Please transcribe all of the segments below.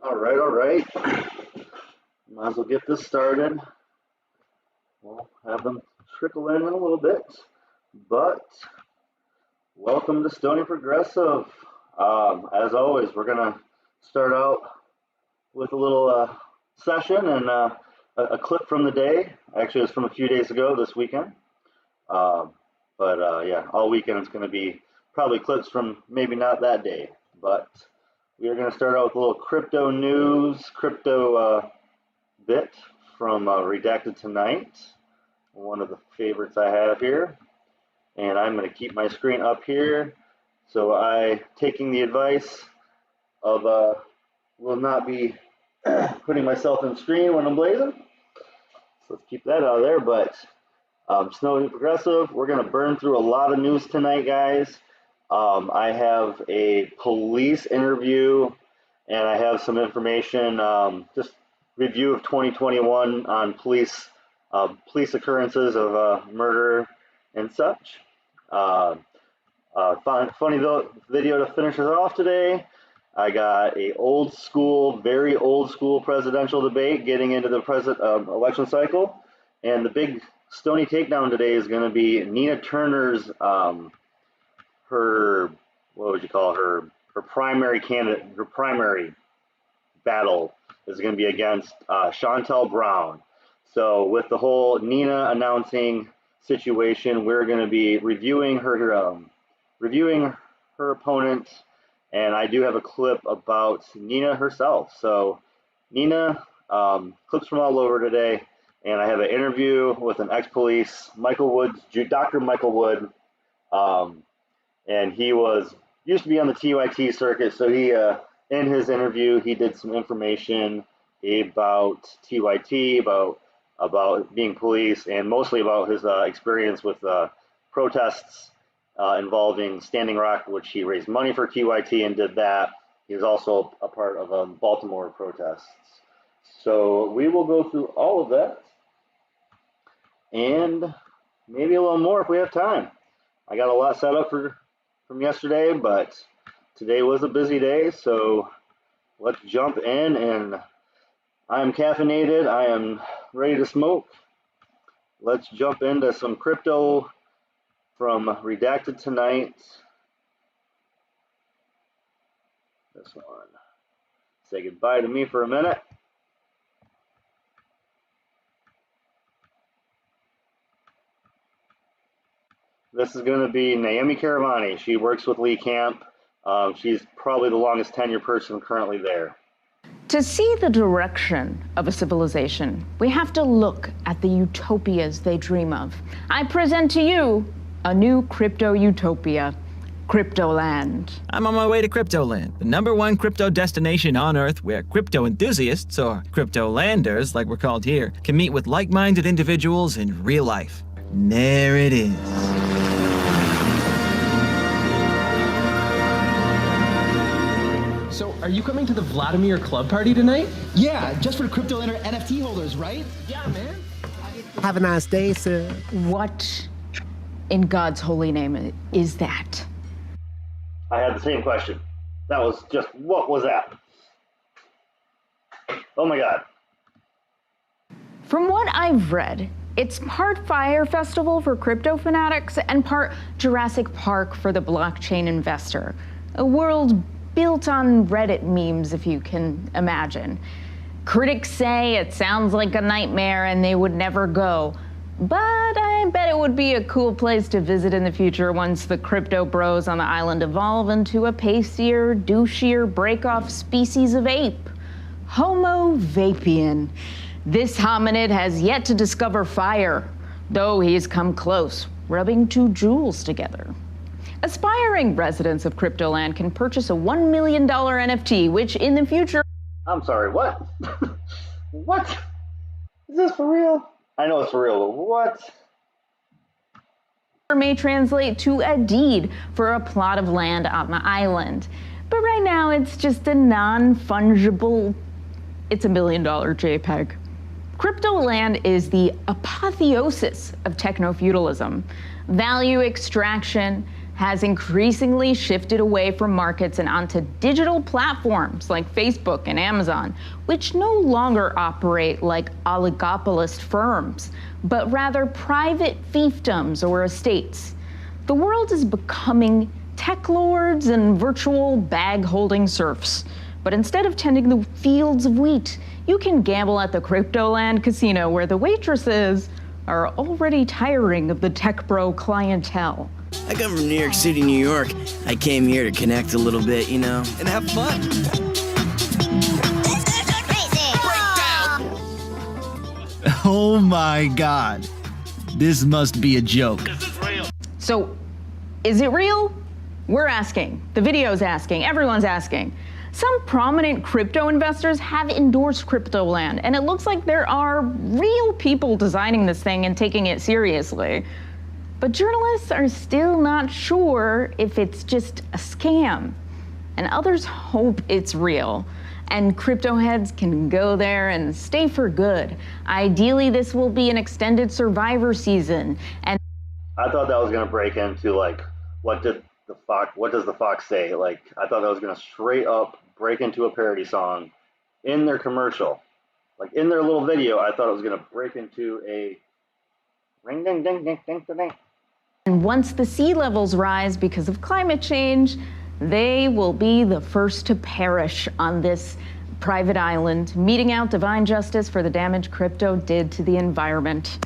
All right. Might as well get this started. We'll have them trickle in a little bit, but welcome to Stony Progressive. As always, we're gonna start out with a little session and a clip from the day. Actually, it's from a few days ago, this weekend. Yeah, all weekend it's gonna be probably clips from maybe not that day, but we are going to start out with a little crypto news, crypto bit from Redacted Tonight, one of the favorites I have here. And I'm going to keep my screen up here, so I, taking the advice of will not be putting myself in screen when I'm blazing. So let's keep that out of there. But Stony Progressive, we're going to burn through a lot of news tonight, guys. I have a police interview, and I have some information, just review of 2021 on police occurrences of murder and such. Funny video to finish us off today. I got a very old school presidential debate getting into the election cycle, and the big Stony takedown today is going to be Nina Turner's her primary candidate, her primary battle is going to be against Chantel Brown. So with the whole Nina announcing situation, we're going to be reviewing her opponent, and I do have a clip about Nina herself. So Nina, clips from all over today, and I have an interview with an ex-police, Dr. Micheal Wood. And he used to be on the TYT circuit, so he, in his interview, he did some information about TYT, about being police, and mostly about his experience with protests involving Standing Rock, which he raised money for TYT and did that. He was also a part of Baltimore protests. So we will go through all of that, and maybe a little more if we have time. I got a lot set up from yesterday, but today was a busy day, so let's jump in. And I am caffeinated, I am ready to smoke. Let's jump into some crypto from Redacted Tonight. This one. Say goodbye to me for a minute. This is going to be Naomi Caravani. She works with Lee Camp. She's probably the longest tenured person currently there. To see the direction of a civilization, we have to look at the utopias they dream of. I present to you a new crypto utopia, Cryptoland. I'm on my way to Cryptoland, the #1 crypto destination on Earth where crypto enthusiasts, or Cryptolanders like we're called here, can meet with like-minded individuals in real life. And there it is. So, are you coming to the Vladimir Club party tonight? Yeah, just for Cryptolander NFT holders, right? Yeah, man. Have a nice day, sir. What in God's holy name is that? I had the same question. That was just, what was that? Oh my God. From what I've read, it's part Fire Festival for crypto fanatics and part Jurassic Park for the blockchain investor. A world built on Reddit memes, if you can imagine. Critics say it sounds like a nightmare and they would never go. But I bet it would be a cool place to visit in the future once the crypto bros on the island evolve into a pastier, douchier, break-off species of ape. Homo sapien. This hominid has yet to discover fire, though he's come close, rubbing two jewels together. Aspiring residents of Cryptoland can purchase a $1 million NFT, which in the future... I'm sorry, what? What? Is this for real? I know it's for real, but what? ...may translate to a deed for a plot of land on the island. But right now, it's just a non-fungible... It's $1 million JPEG. Cryptoland is the apotheosis of techno-feudalism. Value extraction has increasingly shifted away from markets and onto digital platforms like Facebook and Amazon, which no longer operate like oligopolist firms, but rather private fiefdoms or estates. The world is becoming tech lords and virtual bag-holding serfs. But instead of tending the fields of wheat, you can gamble at the Cryptoland casino where the waitresses are already tiring of the tech bro clientele. I come from New York City, New York. I came here to connect a little bit, you know, and have fun. Oh my God. This must be a joke. So, is it real? We're asking. The video's asking. Everyone's asking. Some prominent crypto investors have endorsed Cryptoland, and it looks like there are real people designing this thing and taking it seriously. But journalists are still not sure if it's just a scam, and others hope it's real. And crypto heads can go there and stay for good. Ideally, this will be an extended Survivor season. And I thought that was gonna break into like, what does the fox say? Like, I thought that was gonna straight up break into a parody song in their commercial. Like in their little video, I thought it was gonna break into a ring ding ding ding ding ding. And once the sea levels rise because of climate change, they will be the first to perish on this private island, meting out divine justice for the damage crypto did to the environment.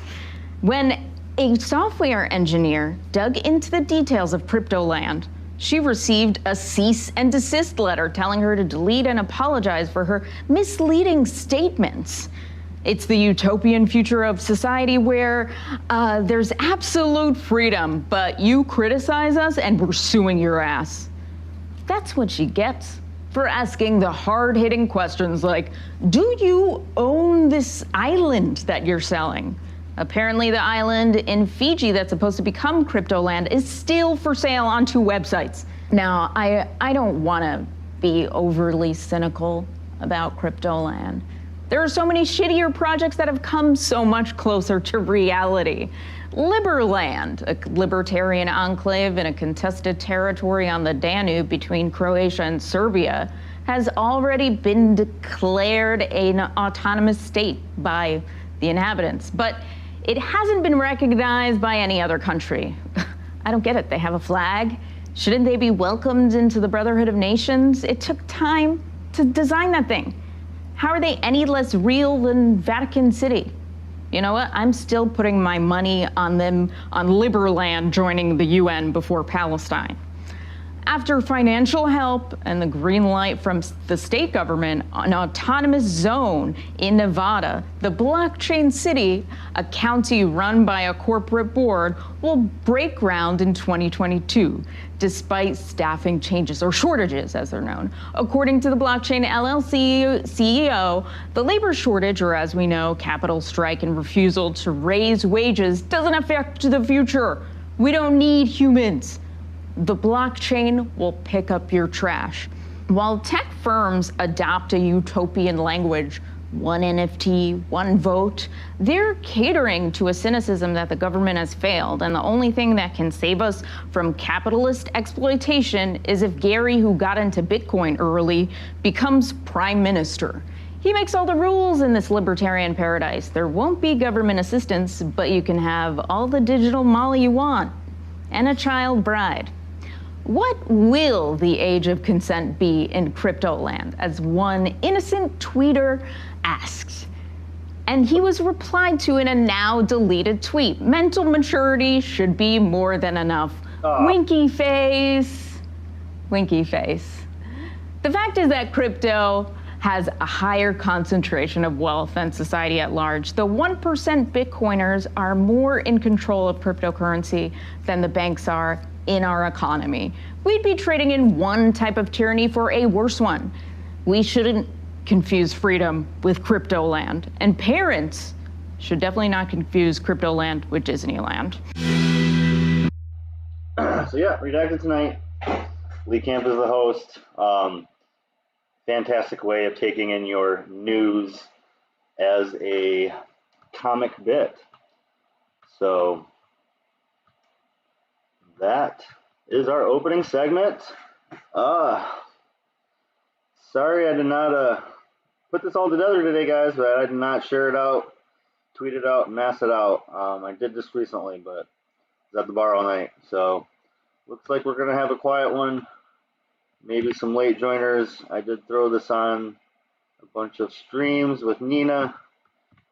When a software engineer dug into the details of Cryptoland, she received a cease and desist letter telling her to delete and apologize for her misleading statements. It's the utopian future of society where there's absolute freedom, but you criticize us and we're suing your ass. That's what she gets for asking the hard-hitting questions like, do you own this island that you're selling? Apparently the island in Fiji that's supposed to become Cryptoland is still for sale on 2 websites. Now, I don't want to be overly cynical about Cryptoland. There are so many shittier projects that have come so much closer to reality. Liberland, a libertarian enclave in a contested territory on the Danube between Croatia and Serbia, has already been declared an autonomous state by the inhabitants, but it hasn't been recognized by any other country. I don't get it. They have a flag. Shouldn't they be welcomed into the Brotherhood of Nations? It took time to design that thing. How are they any less real than Vatican City? You know what? I'm still putting my money on them, on Liberland joining the UN before Palestine. After financial help and the green light from the state government, an autonomous zone in Nevada, the blockchain city, a county run by a corporate board, will break ground in 2022, despite staffing changes, or shortages as they're known. According to the Blockchain LLC CEO, the labor shortage, or as we know, capital strike and refusal to raise wages, doesn't affect the future. We don't need humans. The blockchain will pick up your trash. While tech firms adopt a utopian language, one NFT, one vote, they're catering to a cynicism that the government has failed, and the only thing that can save us from capitalist exploitation is if Gary, who got into Bitcoin early, becomes prime minister. He makes all the rules in this libertarian paradise. There won't be government assistance, but you can have all the digital molly you want, and a child bride. What will the age of consent be in Cryptoland, as one innocent tweeter asked? And he was replied to in a now deleted tweet. Mental maturity should be more than enough. Winky face, winky face. The fact is that crypto has a higher concentration of wealth than society at large. The 1% Bitcoiners are more in control of cryptocurrency than the banks are in our economy. We'd be trading in one type of tyranny for a worse one. We shouldn't confuse freedom with crypto land, and parents should definitely not confuse crypto land with Disneyland. So yeah, Redacted tonight. Lee Camp is the host. Fantastic way of taking in your news as a comic bit. So that is our opening segment. Sorry I did not put this all together today, guys, but I did not share it out, tweet it out, mass it out. I did this recently, but I was at the bar all night. So looks like we're going to have a quiet one. Maybe some late joiners. I did throw this on a bunch of streams with Nina,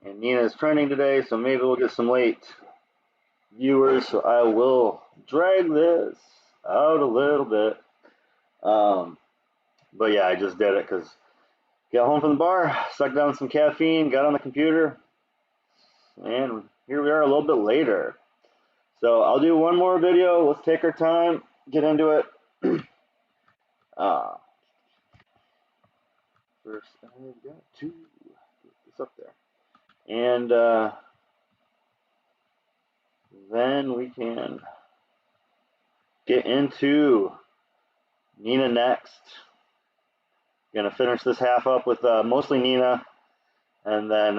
and Nina is trending today, so maybe we'll get some late viewers. So I will drag this out a little bit. But yeah, I just did it because got home from the bar, sucked down some caffeine, got on the computer, and here we are a little bit later. So I'll do one more video. Let's take our time, get into it. First, I've got to get this up there. And then we can get into Nina next. Gonna finish this half up with mostly Nina, and then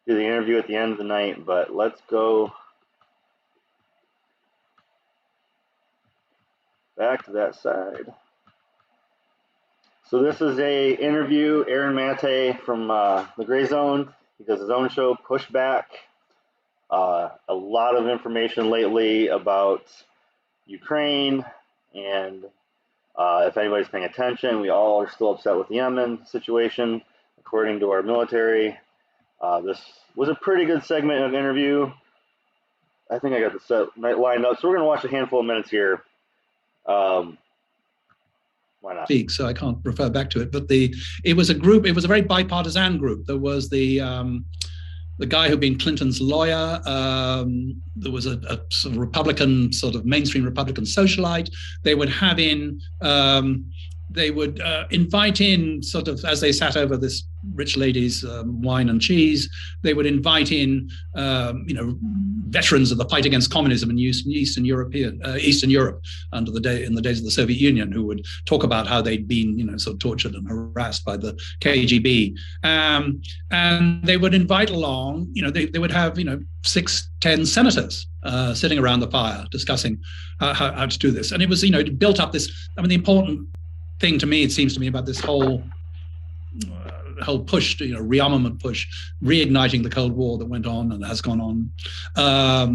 do the interview at the end of the night. But let's go back to that side. So this is a interview, Aaron Mate from the Gray Zone. He does his own show, Pushback. A lot of information lately about Ukraine, and if anybody's paying attention, we all are still upset with the Yemen situation, according to our military. This was a pretty good segment of interview. I think I got the set lined up, so we're going to watch a handful of minutes here. Why not? So I can't refer back to it, but it was a group. It was a very bipartisan group. There was the guy who'd been Clinton's lawyer. There was a sort of Republican, sort of mainstream Republican socialite. They would have in. They would invite in, sort of, as they sat over this rich lady's wine and cheese, they would invite in, veterans of the fight against communism in Eastern Europe in the days of the Soviet Union, who would talk about how they'd been, sort of tortured and harassed by the KGB, and they would invite along, they would have, 6-10 senators sitting around the fire discussing how to do this, and it was, it built up this. I mean, the important thing to me, it seems to me, about this whole push, rearmament push, reigniting the Cold War that went on and has gone on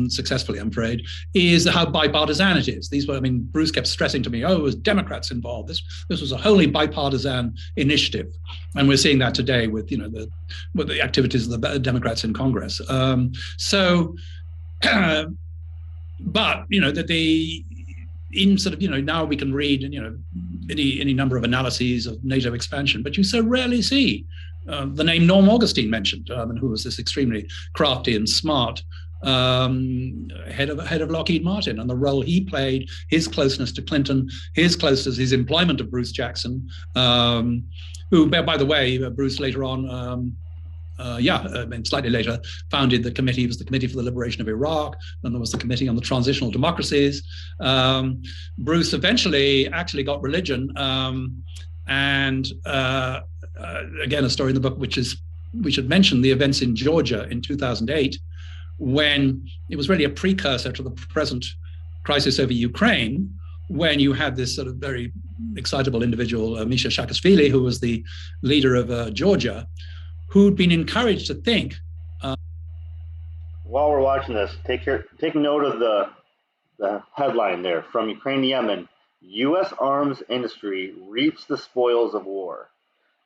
successfully, I'm afraid, is how bipartisan it is. These were, Bruce kept stressing to me, it was Democrats involved. This was a wholly bipartisan initiative, and we're seeing that today with the activities of the Democrats in Congress. But in sort of, now we can read, any number of analyses of NATO expansion, but you so rarely see the name Norm Augustine mentioned, who was this extremely crafty and smart head of Lockheed Martin, and the role he played, his closeness to Clinton, his employment of Bruce Jackson, who, by the way, Bruce later on, slightly later, founded the committee. It was the Committee for the Liberation of Iraq, and there was the Committee on the Transitional Democracies. Bruce eventually actually got religion, and again, a story in the book, we should mention the events in Georgia in 2008, when it was really a precursor to the present crisis over Ukraine, when you had this sort of very excitable individual, Misha Saakashvili, who was the leader of Georgia, who'd been encouraged to think. While we're watching this, take note of the headline there, from Ukraine to Yemen: U.S. arms industry reaps the spoils of war.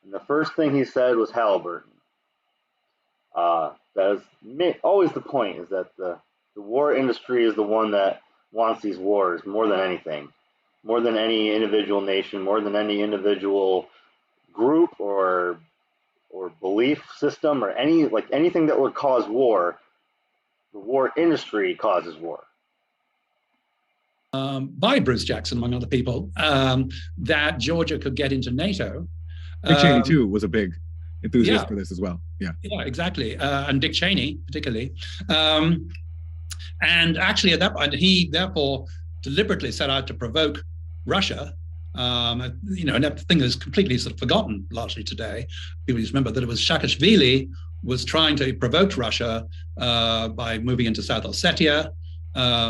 And the first thing he said was Halliburton. That is always the point, is that the war industry is the one that wants these wars more than anything, more than any individual nation, more than any individual group or belief system, or anything that would cause war. The war industry causes war. by Bruce Jackson, among other people, that Georgia could get into NATO. Dick Cheney, too, was a big enthusiast Yeah. for this as well. Yeah, exactly. And Dick Cheney, particularly. And actually, at that point, he therefore deliberately set out to provoke Russia. And that thing is completely sort of forgotten largely today. People just remember that it was Saakashvili was trying to provoke Russia by moving into South Ossetia,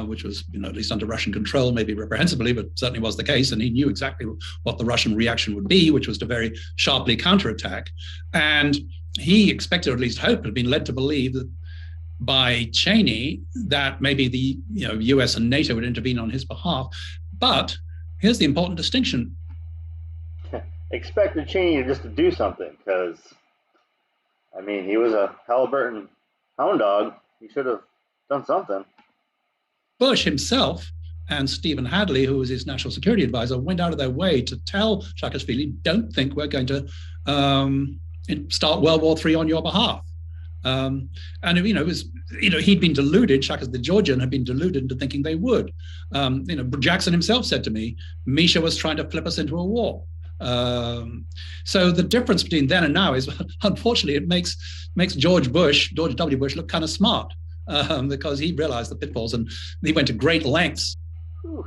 which was, at least under Russian control, maybe reprehensibly, but certainly was the case. And he knew exactly what the Russian reaction would be, which was to very sharply counterattack. And he expected, or at least hoped, had been led to believe that by Cheney that maybe the US and NATO would intervene on his behalf. But here's the important distinction. Expected Cheney just to do something, because, he was a Halliburton hound dog. He should have done something. Bush himself and Stephen Hadley, who was his national security advisor, went out of their way to tell Saakashvili, don't think we're going to start World War III on your behalf. And it was, he'd been deluded, the Georgian had been deluded into thinking they would. Jackson himself said to me, Misha was trying to flip us into a war. So the difference between then and now is, unfortunately, it makes George W. Bush look kind of smart, because he realized the pitfalls and he went to great lengths. Whew.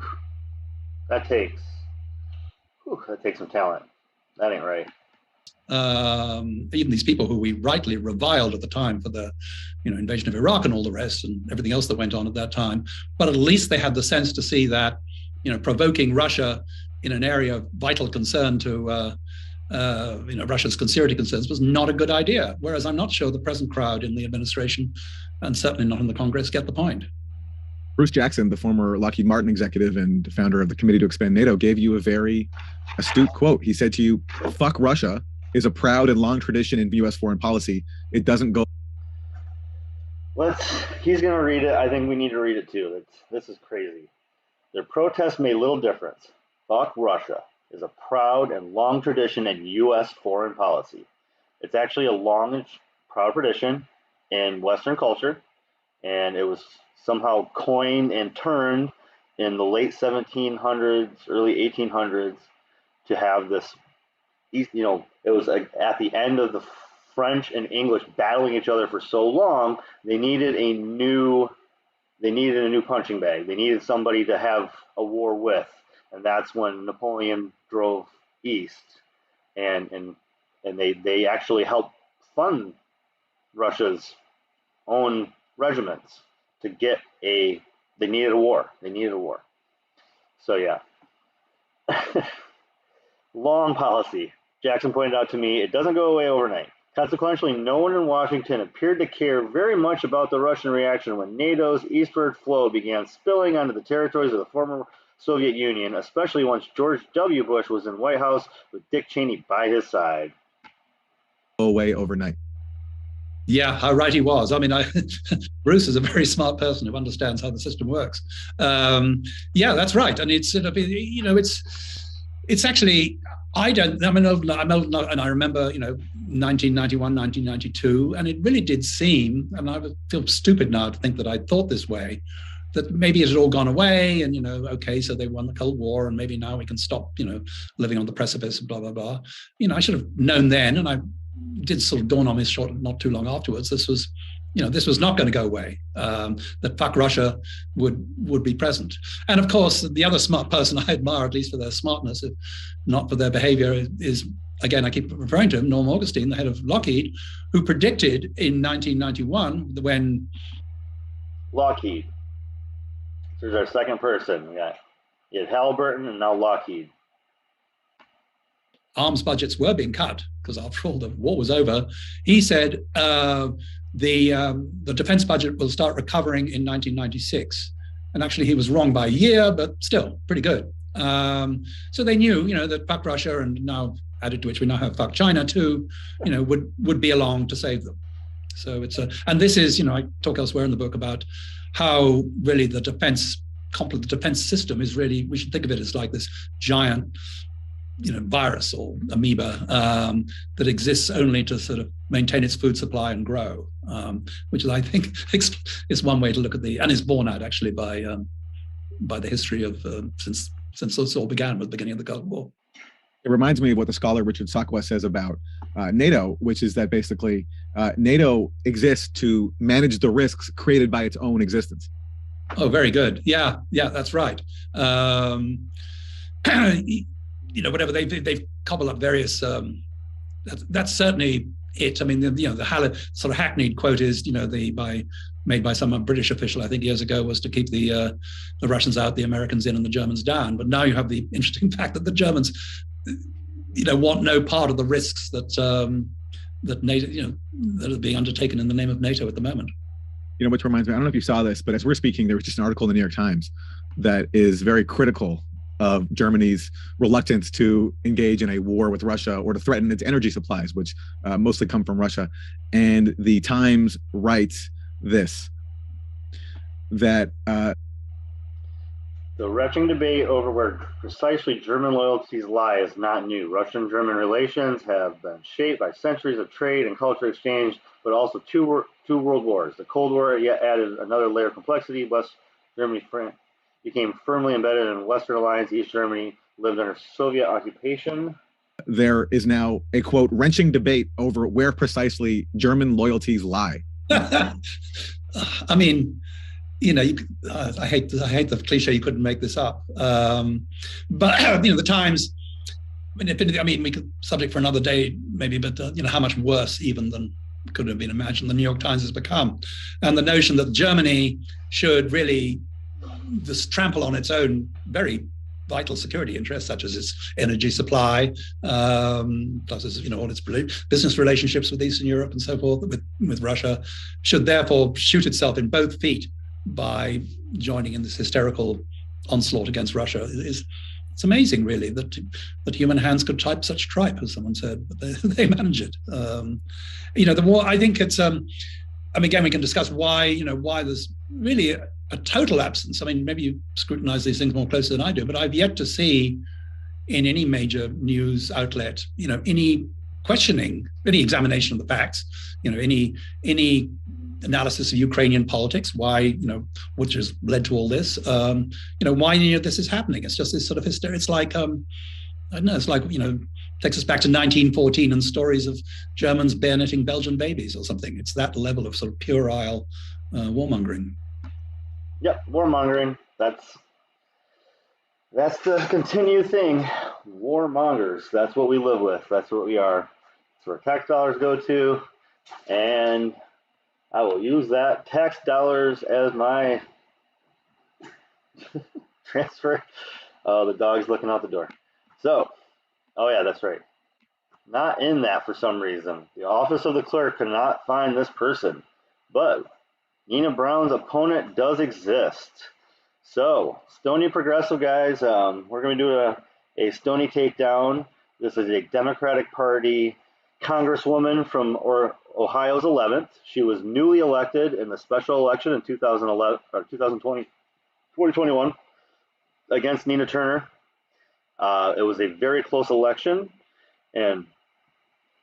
That takes some talent. That ain't right. Even these people who we rightly reviled at the time for the invasion of Iraq and all the rest and everything else that went on at that time, but at least they had the sense to see that provoking Russia in an area of vital concern to Russia's security concerns was not a good idea. Whereas I'm not sure the present crowd in the administration, and certainly not in the Congress, get the point. Bruce Jackson, the former Lockheed Martin executive and founder of the Committee to Expand NATO, gave you a very astute quote. He said to you, "Fuck Russia is a proud and long tradition in U.S. foreign policy. It doesn't go." He's going to read it. I think we need to read it too. This is crazy. Their protests made little difference. Fuck Russia is a proud and long tradition in U.S. foreign policy. It's actually a long and proud tradition in Western culture, and it was somehow coined and turned in the late 1700s, early 1800s to have this, it was at the end of the French and English battling each other for so long, they needed a new punching bag. They needed somebody to have a war with. And that's when Napoleon drove east, and they actually helped fund Russia's own regiments to get they needed a war. So yeah. Long policy. Jackson pointed out to me, it doesn't go away overnight. Consequently, no one in Washington appeared to care very much about the Russian reaction when NATO's eastward flow began spilling onto the territories of the former Soviet Union, especially once George W. Bush was in White House with Dick Cheney by his side. Go away overnight. Yeah, how right he was. Bruce is a very smart person who understands how the system works. Yeah, that's right. And it's actually, I'm old and I remember, 1991, 1992, and it really did seem, and I feel stupid now to think that I thought this way, that maybe it had all gone away and, okay, so they won the Cold War and maybe now we can stop, living on the precipice, blah, blah, blah. I should have known then, and I did sort of dawn on me not too long afterwards, this was not going to go away, that fuck Russia would be present. And of course, the other smart person I admire, at least for their smartness, if not for their behavior, is, again, I keep referring to him, Norm Augustine, the head of Lockheed, who predicted in 1991 when... Lockheed. There's our second person. You had Halliburton and now Lockheed. Arms budgets were being cut because after all the war was over. He said the defense budget will start recovering in 1996. And actually he was wrong by a year, but still pretty good. So they knew, that fuck Russia, and now added to which we now have fuck China too, would be along to save them. So it's and this is, I talk elsewhere in the book about how really the defense system is really, we should think of it as like this giant, virus or amoeba that exists only to sort of maintain its food supply and grow, which is, I think, is one way to look at and is borne out actually by by the history of since this all began with the beginning of the Cold War. It reminds me of what the scholar Richard Sakwa says about NATO, which is that basically NATO exists to manage the risks created by its own existence. Oh, very good. Yeah, that's right. Whatever they've cobbled up various. That's certainly it. I mean, the sort of hackneyed quote is, made by some British official, I think years ago, was to keep the Russians out, the Americans in, and the Germans down. But now you have the interesting fact that the Germans, want no part of the risks that NATO, that are being undertaken in the name of NATO at the moment. Which reminds me, I don't know if you saw this, but as we're speaking, there was just an article in the New York Times that is very critical of Germany's reluctance to engage in a war with Russia or to threaten its energy supplies, which mostly come from Russia. And the Times writes this, that the retching debate over where precisely German loyalties lie is not new. Russian-German relations have been shaped by centuries of trade and cultural exchange, but also two world wars. The Cold War yet added another layer of complexity. West Germany became firmly embedded in Western alliance. East Germany lived under Soviet occupation. There is now a, quote, wrenching debate over where precisely German loyalties lie. I mean, I hate the cliche, you couldn't make this up. But the Times, I mean, we could subject for another day maybe, but how much worse even than could have been imagined the New York Times has become. And the notion that Germany should really just trample on its own very vital security interests, such as its energy supply, plus its, all its business relationships with Eastern Europe and so forth, with Russia, should therefore shoot itself in both feet by joining in this hysterical onslaught against Russia. It's amazing, really, that human hands could type such tripe, as someone said, but they manage it. The war, I think it's, again, we can discuss why there's really a total absence. I mean, maybe you scrutinize these things more closely than I do, but I've yet to see in any major news outlet, any questioning, any examination of the facts, any analysis of Ukrainian politics, why, which has led to all this, why any of this is happening. It's just this sort of hysteria. It's like, I don't know, it's like, takes us back to 1914 and stories of Germans bayoneting Belgian babies or something. It's that level of sort of puerile warmongering. Yep, warmongering. That's the continued thing. Warmongers. That's what we live with. That's what we are. That's where tax dollars go to, and I will use that tax dollars as my transfer. Oh, the dog's looking out the door. So, oh yeah, that's right. Not in that for some reason. The office of the clerk could not find this person, but Nina Brown's opponent does exist. So, Stony Progressive guys, we're going to do a Stony takedown. This is a Democratic Party congresswoman from Ohio's 11th. She was newly elected in the special election in 2011 or 2021 against Nina Turner. It was a very close election, and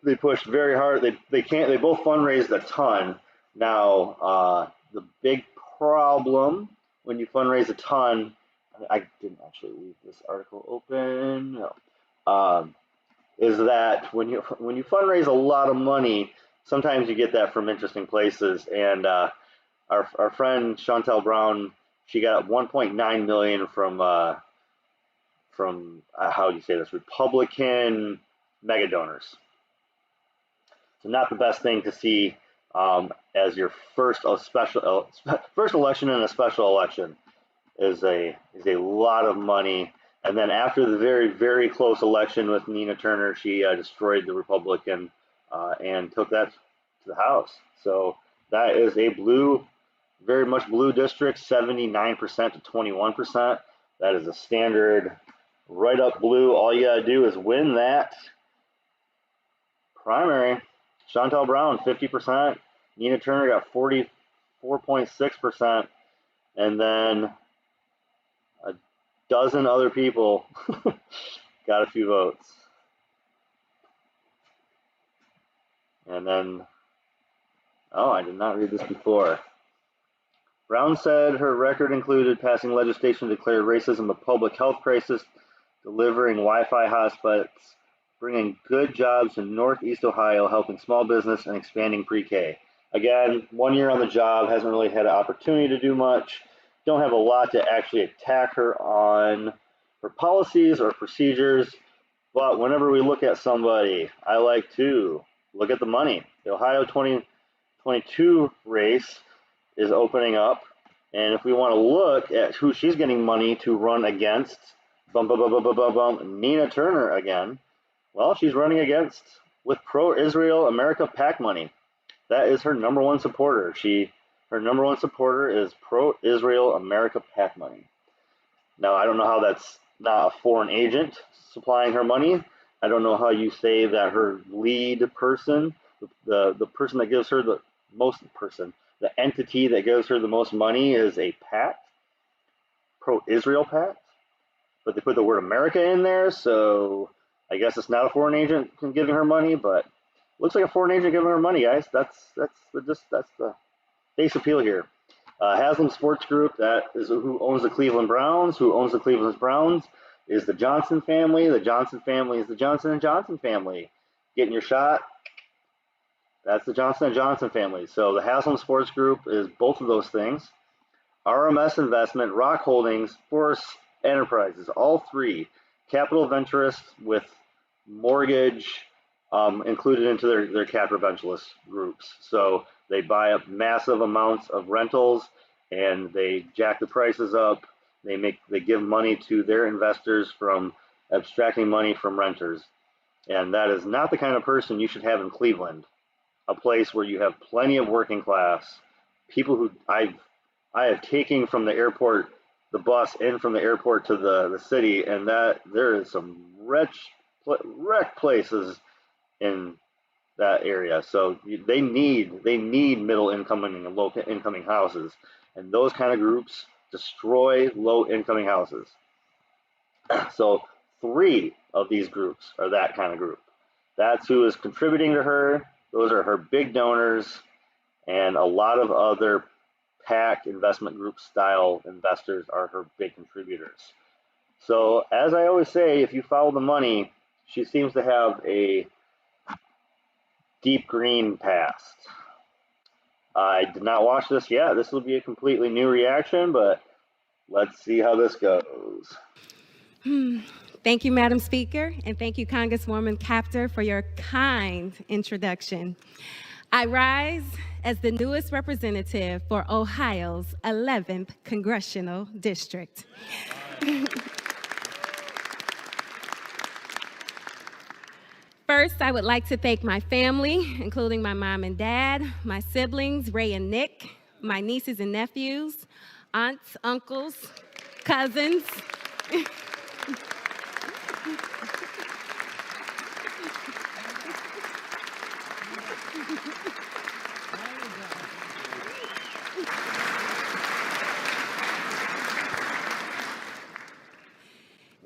they pushed very hard. They both fundraised a ton. Now, the big problem when you fundraise a ton, I didn't actually leave this article open. No. Is that when you fundraise a lot of money, sometimes you get that from interesting places. And our friend Chantel Brown, she got 1.9 million from how do you say this, Republican mega donors. So not the best thing to see as your first election in a special election is a lot of money. And then after the very, very close election with Nina Turner, she destroyed the Republican and took that to the House. So that is a very much blue district, 79% to 21%. That is a standard right up blue. All you got to do is win that primary. Chantel Brown, 50%. Nina Turner got 44.6%. And then a dozen other people got a few votes. And then, oh, I did not read this before. Brown said her record included passing legislation to declare racism a public health crisis, delivering Wi-Fi hotspots, bringing good jobs in Northeast Ohio, helping small business, and expanding pre-K. Again, 1 year on the job, hasn't really had an opportunity to do much. Don't have a lot to actually attack her on her policies or procedures, but whenever we look at somebody, I like to look at the money. The Ohio 2022 race is opening up, and if we want to look at who she's getting money to run against, Nina Turner again. Well, she's running against with pro-Israel America PAC money. That is her number one supporter. Her number one supporter is pro-Israel America PAC money. Now, I don't know how that's not a foreign agent supplying her money. I don't know how you say that her lead person, the person that gives her the entity that gives her the most money is a PAC, pro-Israel PAC. But they put the word America in there, so I guess it's not a foreign agent giving her money, but looks like a foreign agent giving her money, guys. That's the base appeal here. Haslam Sports Group, that is who owns the Cleveland Browns. Who owns the Cleveland Browns is the Johnson family. The Johnson family is the Johnson & Johnson family. Getting your shot, that's the Johnson & Johnson family. So the Haslam Sports Group is both of those things. RMS Investment, Rock Holdings, Force Enterprises, all three. Capital Venturists with mortgage included into their capital venturist groups. So they buy up massive amounts of rentals and they jack the prices up. They give money to their investors from abstracting money from renters. And that is not the kind of person you should have in Cleveland, a place where you have plenty of working class, people who I have taken from the airport, the bus in from the airport to the city, and that there is some wrecked places in that area. So they need middle incoming and low incoming houses, and those kind of groups destroy low incoming houses. So 3 of these groups are that kind of group. That's who is contributing to her. Those are her big donors, and a lot of other PAC investment group style investors are her big contributors. So as I always say, if you follow the money, she seems to have a deep green past. I did not watch this yet. This will be a completely new reaction, but let's see how this goes. Thank you, Madam Speaker, and thank you, Congresswoman Capter, for your kind introduction. I rise as the newest representative for Ohio's 11th Congressional District. First, I would like to thank my family, including my mom and dad, my siblings, Ray and Nick, my nieces and nephews, aunts, uncles, cousins.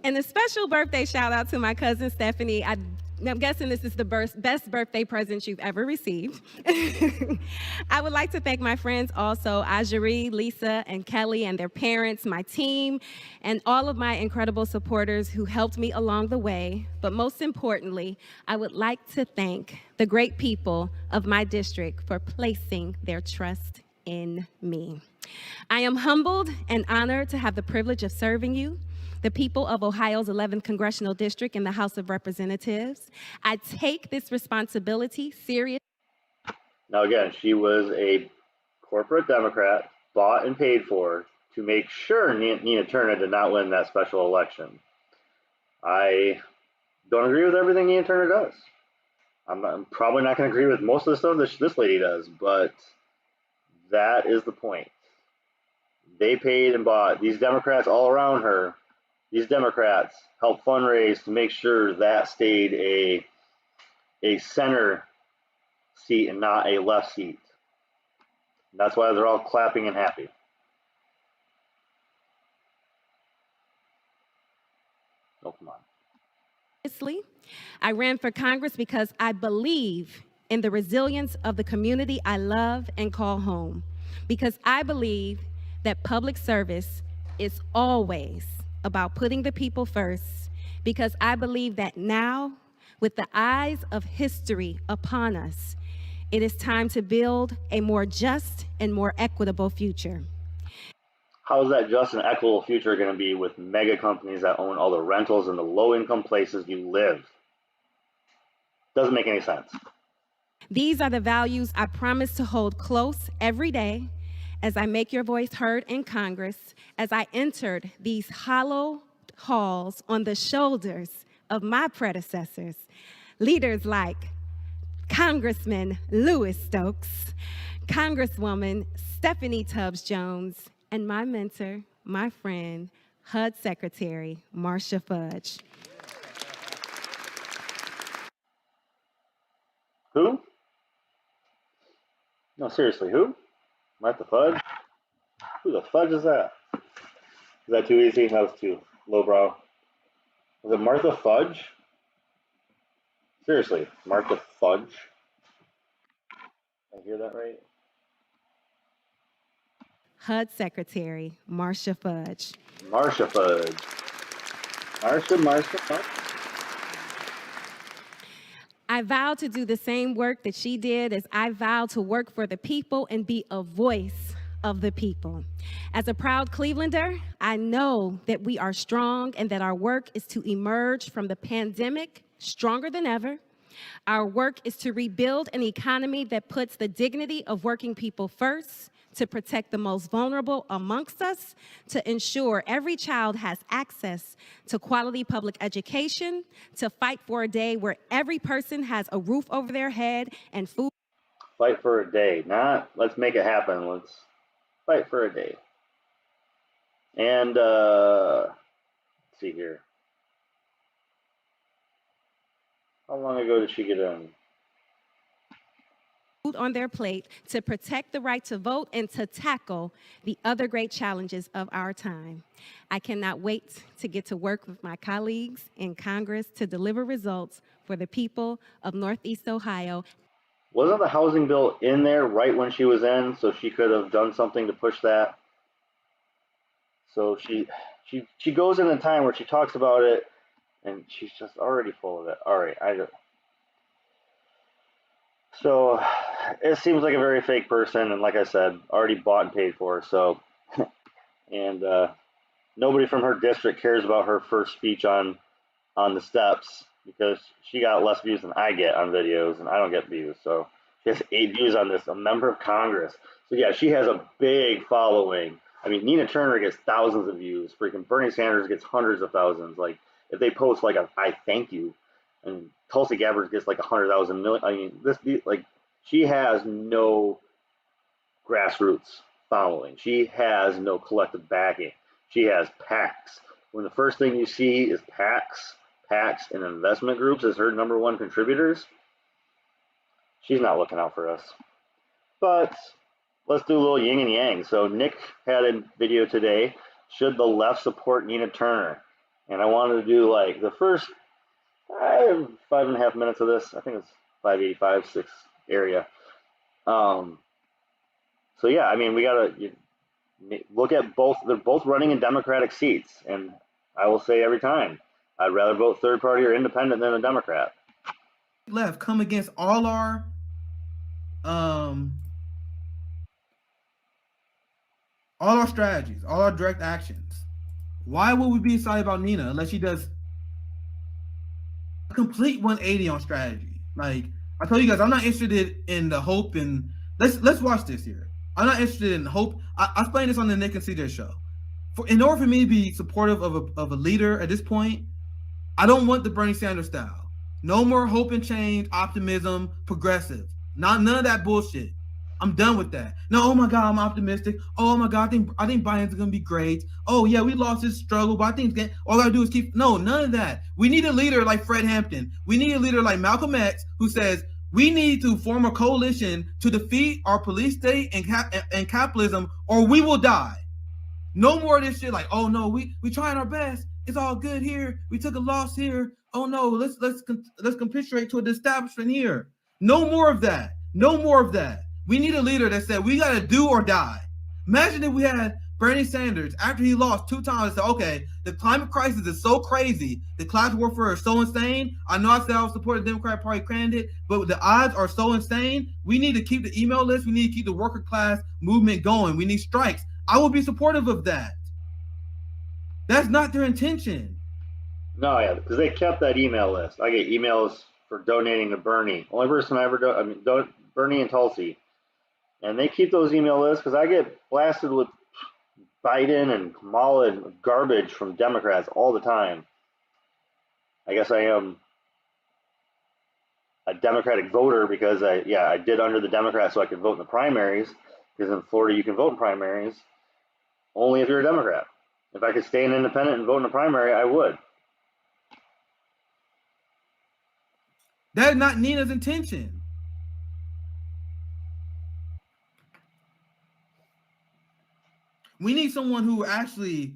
And a special birthday shout out to my cousin Stephanie. I'm guessing this is the best birthday present you've ever received. I would like to thank my friends also, Ajari, Lisa, and Kelly and their parents, my team, and all of my incredible supporters who helped me along the way. But most importantly, I would like to thank the great people of my district for placing their trust in me. I am humbled and honored to have the privilege of serving you, the people of Ohio's 11th Congressional District in the House of Representatives. I take this responsibility seriously. Now again, she was a corporate Democrat, bought and paid for to make sure Nina Turner did not win that special election. I don't agree with everything Nina Turner does. I'm probably not going to agree with most of the stuff that this lady does, but that is the point. They paid and bought. These Democrats all around her, these Democrats helped fundraise to make sure that stayed a center seat and not a left seat. And that's why they're all clapping and happy. Oh, come on. I ran for Congress because I believe in the resilience of the community I love and call home. because I believe that public service is always about putting the people first, because I believe that now, with the eyes of history upon us, it is time to build a more just and more equitable future. How is that just and equitable future going to be with mega companies that own all the rentals in the low-income places you live? Doesn't make any sense. These are the values I promise to hold close every day as I make your voice heard in Congress, as I entered these hollow halls on the shoulders of my predecessors, leaders like Congressman Louis Stokes, Congresswoman Stephanie Tubbs Jones, and my mentor, my friend, HUD Secretary Marcia Fudge. Who? No, seriously, who? Martha Fudge? Who the fudge is that? Is that too easy? That was too lowbrow. Was it Martha Fudge? Seriously, Martha Fudge? Did I hear that right? HUD Secretary Marcia Fudge. Marcia Fudge. Marcia. I vow to do the same work that she did, as I vow to work for the people and be a voice of the people. As a proud Clevelander, I know that we are strong and that our work is to emerge from the pandemic stronger than ever. Our work is to rebuild an economy that puts the dignity of working people first, to protect the most vulnerable amongst us, to ensure every child has access to quality public education, to fight for a day where every person has a roof over their head and food. Fight for a day, not let's make it happen. Let's fight for a day. And let's see here. How long ago did she get in? On their plate, to protect the right to vote and to tackle the other great challenges of our time. I cannot wait to get to work with my colleagues in Congress to deliver results for the people of Northeast Ohio. Wasn't the housing bill in there right when she was in, so she could have done something to push that? So she goes in a time where she talks about it, and she's just already full of it. All right, so it seems like a very fake person, and like I said, already bought and paid for. So, and nobody from her district cares about her first speech on the steps, because she got less views than I get on videos, and I don't get views. So she has 8 views on this, a member of Congress. So yeah, she has a big following. I mean, Nina Turner gets thousands of views. Freaking Bernie Sanders gets hundreds of thousands. Like, if they post like I thank you, and Tulsi Gabbard gets like 100,000 million. I mean, she has no grassroots following. She has no collective backing. She has PACs. When the first thing you see is PACs and investment groups as her #1 contributors, she's not looking out for us. But let's do a little yin and yang. So Nick had a video today, should the left support Nina Turner? And I wanted to do like the first 5.5 minutes of this. I think it's 585, 6 area. So yeah, I mean, we gotta look at both. They're both running in Democratic seats, and I will say every time, I'd rather vote third party or independent than a Democrat. Left come against all our strategies, all our direct actions. Why would we be excited about Nina unless she does a complete 180 on strategy? Like I told you guys, I'm not interested in the hope and let's watch this here. I'm not interested in hope. I explained this on the Nick and CJ show. In order for me to be supportive of a leader at this point, I don't want the Bernie Sanders style. No more hope and change, optimism, progressive. None of that bullshit. I'm done with that. No, oh my God, I'm optimistic. Oh my God, I think Biden's gonna be great. Oh yeah, we lost this struggle, but I think all I gotta do is keep. No, none of that. We need a leader like Fred Hampton. We need a leader like Malcolm X, who says we need to form a coalition to defeat our police state and capitalism, or we will die. No more of this shit like, oh no, we trying our best. It's all good here. We took a loss here. Oh no, let's capitulate to the establishment here. No more of that. No more of that. We need a leader that said we got to do or die. Imagine if we had Bernie Sanders, after he lost 2 times, said, okay, the climate crisis is so crazy, the class warfare is so insane. I know I said I would support the Democratic Party candidate, but the odds are so insane. We need to keep the email list. We need to keep the worker class movement going. We need strikes. I will be supportive of that. That's not their intention. No, yeah, because they kept that email list. I get emails for donating to Bernie. Only person I ever Bernie and Tulsi. And they keep those email lists because I get blasted with Biden and Kamala and garbage from Democrats all the time. I guess I am a Democratic voter because I did under the Democrats so I could vote in the primaries, because in Florida you can vote in primaries only if you're a Democrat. If I could stay an independent and vote in the primary, I would. That's not Nina's intention. We need someone who actually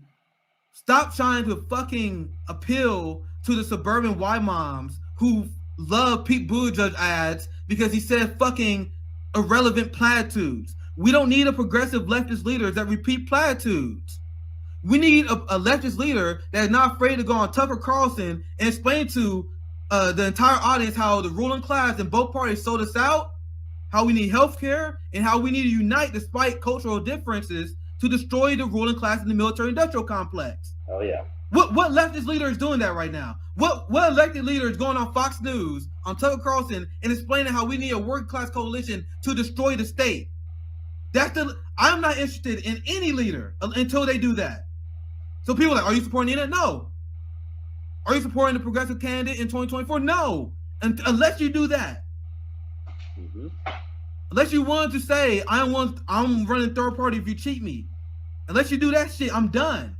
stop trying to fucking appeal to the suburban white moms who love Pete Buttigieg ads because he said fucking irrelevant platitudes. We don't need a progressive leftist leader that repeat platitudes. We need a leftist leader that is not afraid to go on Tucker Carlson and explain to the entire audience how the ruling class in both parties sold us out, how we need health care, and how we need to unite despite cultural differences to destroy the ruling class in the military-industrial complex. Oh yeah. What leftist leader is doing that right now? What elected leader is going on Fox News, on Tucker Carlson, and explaining how we need a working class coalition to destroy the state? I'm not interested in any leader until they do that. So people are like, are you supporting Nina? No. Are you supporting the progressive candidate in 2024? No. Unless you do that. Mm-hmm. Unless you want to say, I'm running third party if you cheat me. Unless you do that shit, I'm done.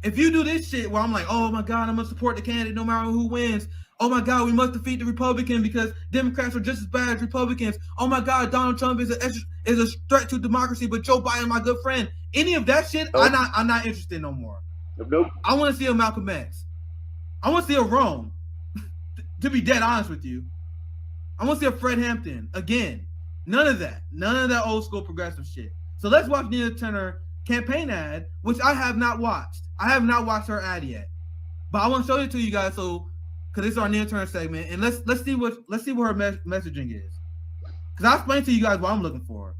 If you do this shit where I'm like, oh my God, I'm gonna support the candidate no matter who wins. Oh my God, we must defeat the Republican because Democrats are just as bad as Republicans. Oh my God, Donald Trump is a threat to democracy, but Joe Biden, my good friend. Any of that shit, nope. I'm not interested no more. Nope. I want to see a Malcolm X. I want to see a Rome. To be dead honest with you, I want to see a Fred Hampton again. None of that old school progressive shit. So let's watch Nina Turner campaign ad, which I have not watched. I have not watched her ad yet, but I want to show it to you guys. So, because it's our Nina Turner segment, and let's see what her messaging is. Because I'll explain to you guys what I'm looking for.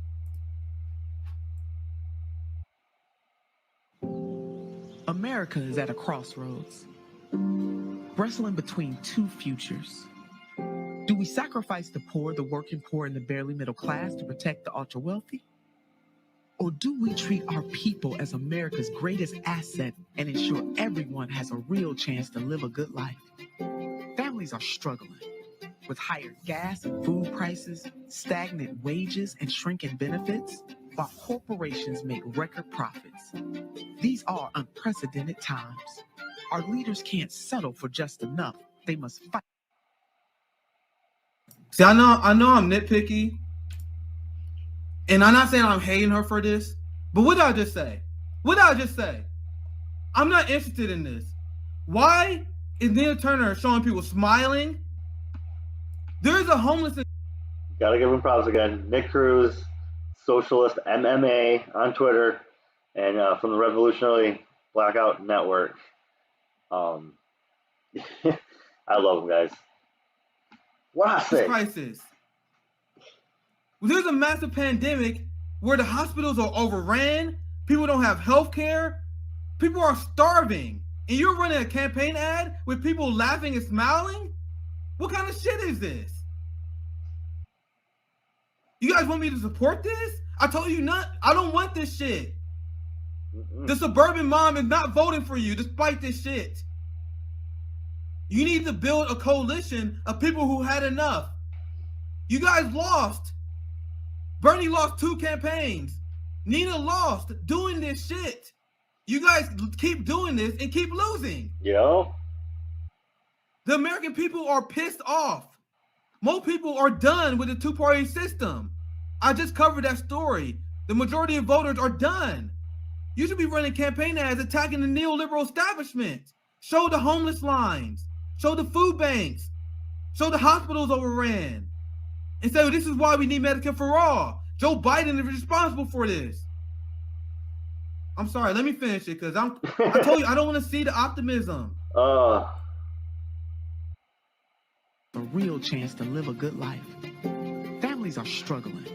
America is at a crossroads, wrestling between 2 futures. Do we sacrifice the poor, the working poor, and the barely middle class to protect the ultra wealthy? Or do we treat our people as America's greatest asset and ensure everyone has a real chance to live a good life? Families are struggling with higher gas and food prices, stagnant wages, and shrinking benefits, while corporations make record profits. These are unprecedented times. Our leaders can't settle for just enough. They must fight. See, I know I'm nitpicky, and I'm not saying I'm hating her for this, but what did I just say? I'm not interested in this. Why is Nina Turner showing people smiling? There is a homeless. Gotta give him props again. Nick Cruz, Socialist MMA on Twitter, and from the Revolutionary Blackout Network. I love him, guys. What I say? Crisis. There's a massive pandemic where the hospitals are overran. People don't have health care. People are starving. And you're running a campaign ad with people laughing and smiling? What kind of shit is this? You guys want me to support this? I told you not. I don't want this shit. The suburban mom is not voting for you despite this shit. You need to build a coalition of people who had enough. You guys lost. Bernie lost 2 campaigns. Nina lost doing this shit. You guys keep doing this and keep losing. Yeah. The American people are pissed off. Most people are done with the 2-party system. I just covered that story. The majority of voters are done. You should be running campaign ads attacking the neoliberal establishment. Show the homeless lines. Show the food banks. Show the hospitals overran. and say, well, this is why we need Medicare for all. Joe Biden is responsible for this. I'm sorry, let me finish it, because I told you, I don't want to see the optimism. A real chance to live a good life. Families are struggling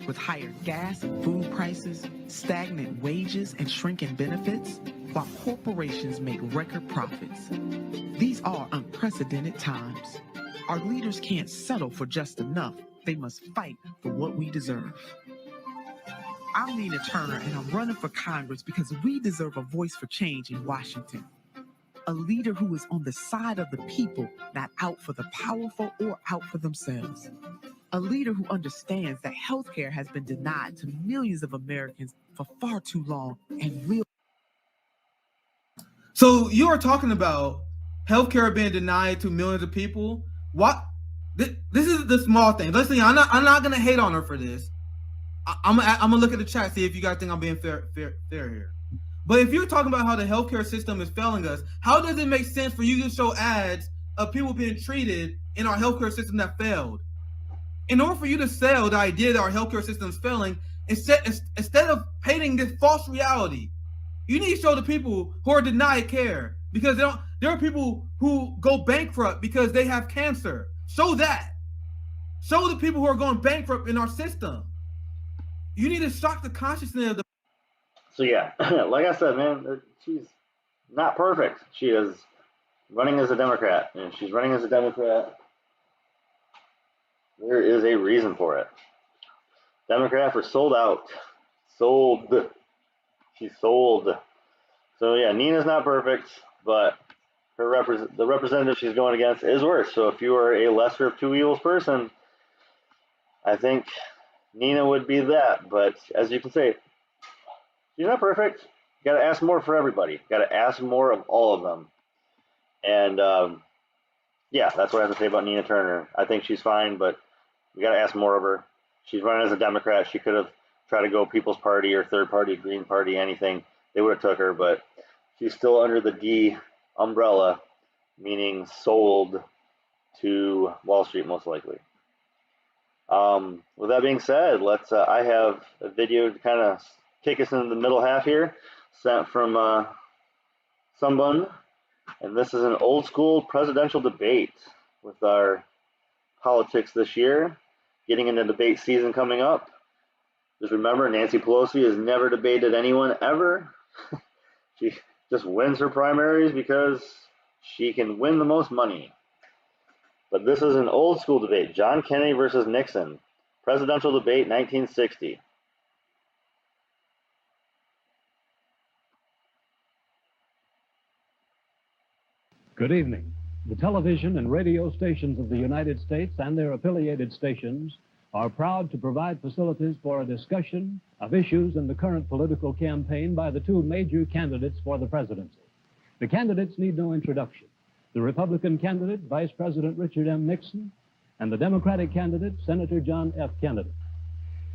with higher gas and food prices, stagnant wages, and shrinking benefits, while corporations make record profits. These are unprecedented times. Our leaders can't settle for just enough. They must fight for what we deserve. I'm Nina Turner, and I'm running for Congress because we deserve a voice for change in Washington. A leader who is on the side of the people, not out for the powerful or out for themselves. A leader who understands that healthcare has been denied to millions of Americans for far too long and will. So you are talking about healthcare being denied to millions of people. What? This is the small thing. Listen, I'm not gonna hate on her for this. I'm gonna look at the chat, see if you guys think I'm being fair here. But if you're talking about how the healthcare system is failing us, how does it make sense for you to show ads of people being treated in our healthcare system that failed? In order for you to sell the idea that our healthcare system is failing, instead of painting this false reality, you need to show the people who are denied care, because there are people who go bankrupt because they have cancer. Show that. Show the people who are going bankrupt in our system. You need to shock the consciousness of the. So yeah, like I said, man, she's not perfect. She is running as a Democrat, and she's running as a Democrat. There is a reason for it. Democrats are sold out. Sold. She's sold. So yeah, Nina's not perfect, but the representative she's going against is worse. So if you are a lesser of two evils person, I think Nina would be that. But as you can say, she's not perfect. You got to ask more for everybody. Got to ask more of all of them. And yeah, that's what I have to say about Nina Turner. I think she's fine, but we got to ask more of her. She's running as a Democrat. She could have tried to go People's Party or Third Party, Green Party, anything. They would have took her, but she's still under the D umbrella, meaning sold to Wall Street most likely. With that being said, let's. I have a video to kind of take us into the middle half here, sent from someone, and this is an old school presidential debate with our politics this year, getting into debate season coming up. Just remember, Nancy Pelosi has never debated anyone ever. She just wins her primaries because she can win the most money. But this is an old school debate. John Kennedy versus Nixon. Presidential debate 1960. Good evening. The television and radio stations of the United States and their affiliated stations are proud to provide facilities for a discussion of issues in the current political campaign by the two major candidates for the presidency. The candidates need no introduction. The Republican candidate, Vice President Richard M. Nixon, and the Democratic candidate, Senator John F. Kennedy.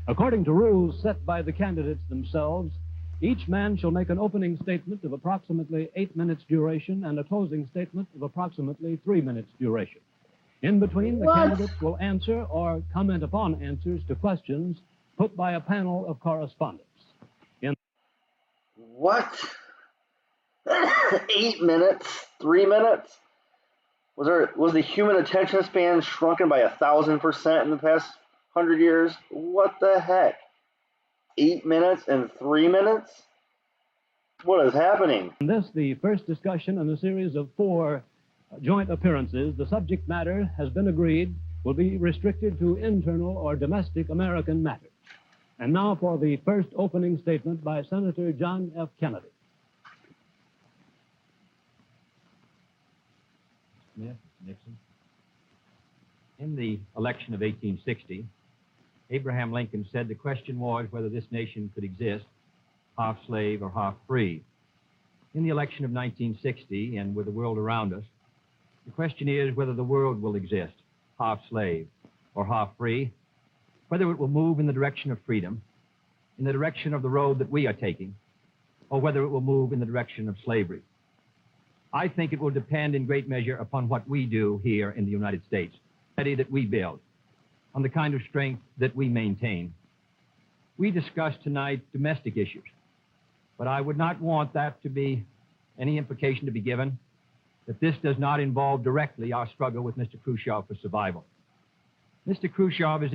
According to rules set by the candidates themselves, each man shall make an opening statement of approximately 8 minutes duration and a closing statement of approximately 3 minutes duration. In between, the candidates will answer or comment upon answers to questions put by a panel of correspondents. What? 8 minutes? 3 minutes? Was the human attention span shrunken by 1,000% in the past 100 years? What the heck? 8 minutes and 3 minutes? What is happening? In this, the first discussion in a series of 4 joint appearances, the subject matter has been agreed will be restricted to internal or domestic American matters. And now for the first opening statement by Senator John F. Kennedy. Smith, Nixon. In the election of 1860, Abraham Lincoln said the question was whether this nation could exist half slave or half free. In the election of 1960, and with the world around us, the question is whether the world will exist half slave or half free, whether it will move in the direction of freedom, in the direction of the road that we are taking, or whether it will move in the direction of slavery. I think it will depend in great measure upon what we do here in the United States, that we build. on the kind of strength that we maintain. We discussed tonight domestic issues, but I would not want that to be any implication to be given that this does not involve directly our struggle with Mr. Khrushchev for survival. Mr. Khrushchev is...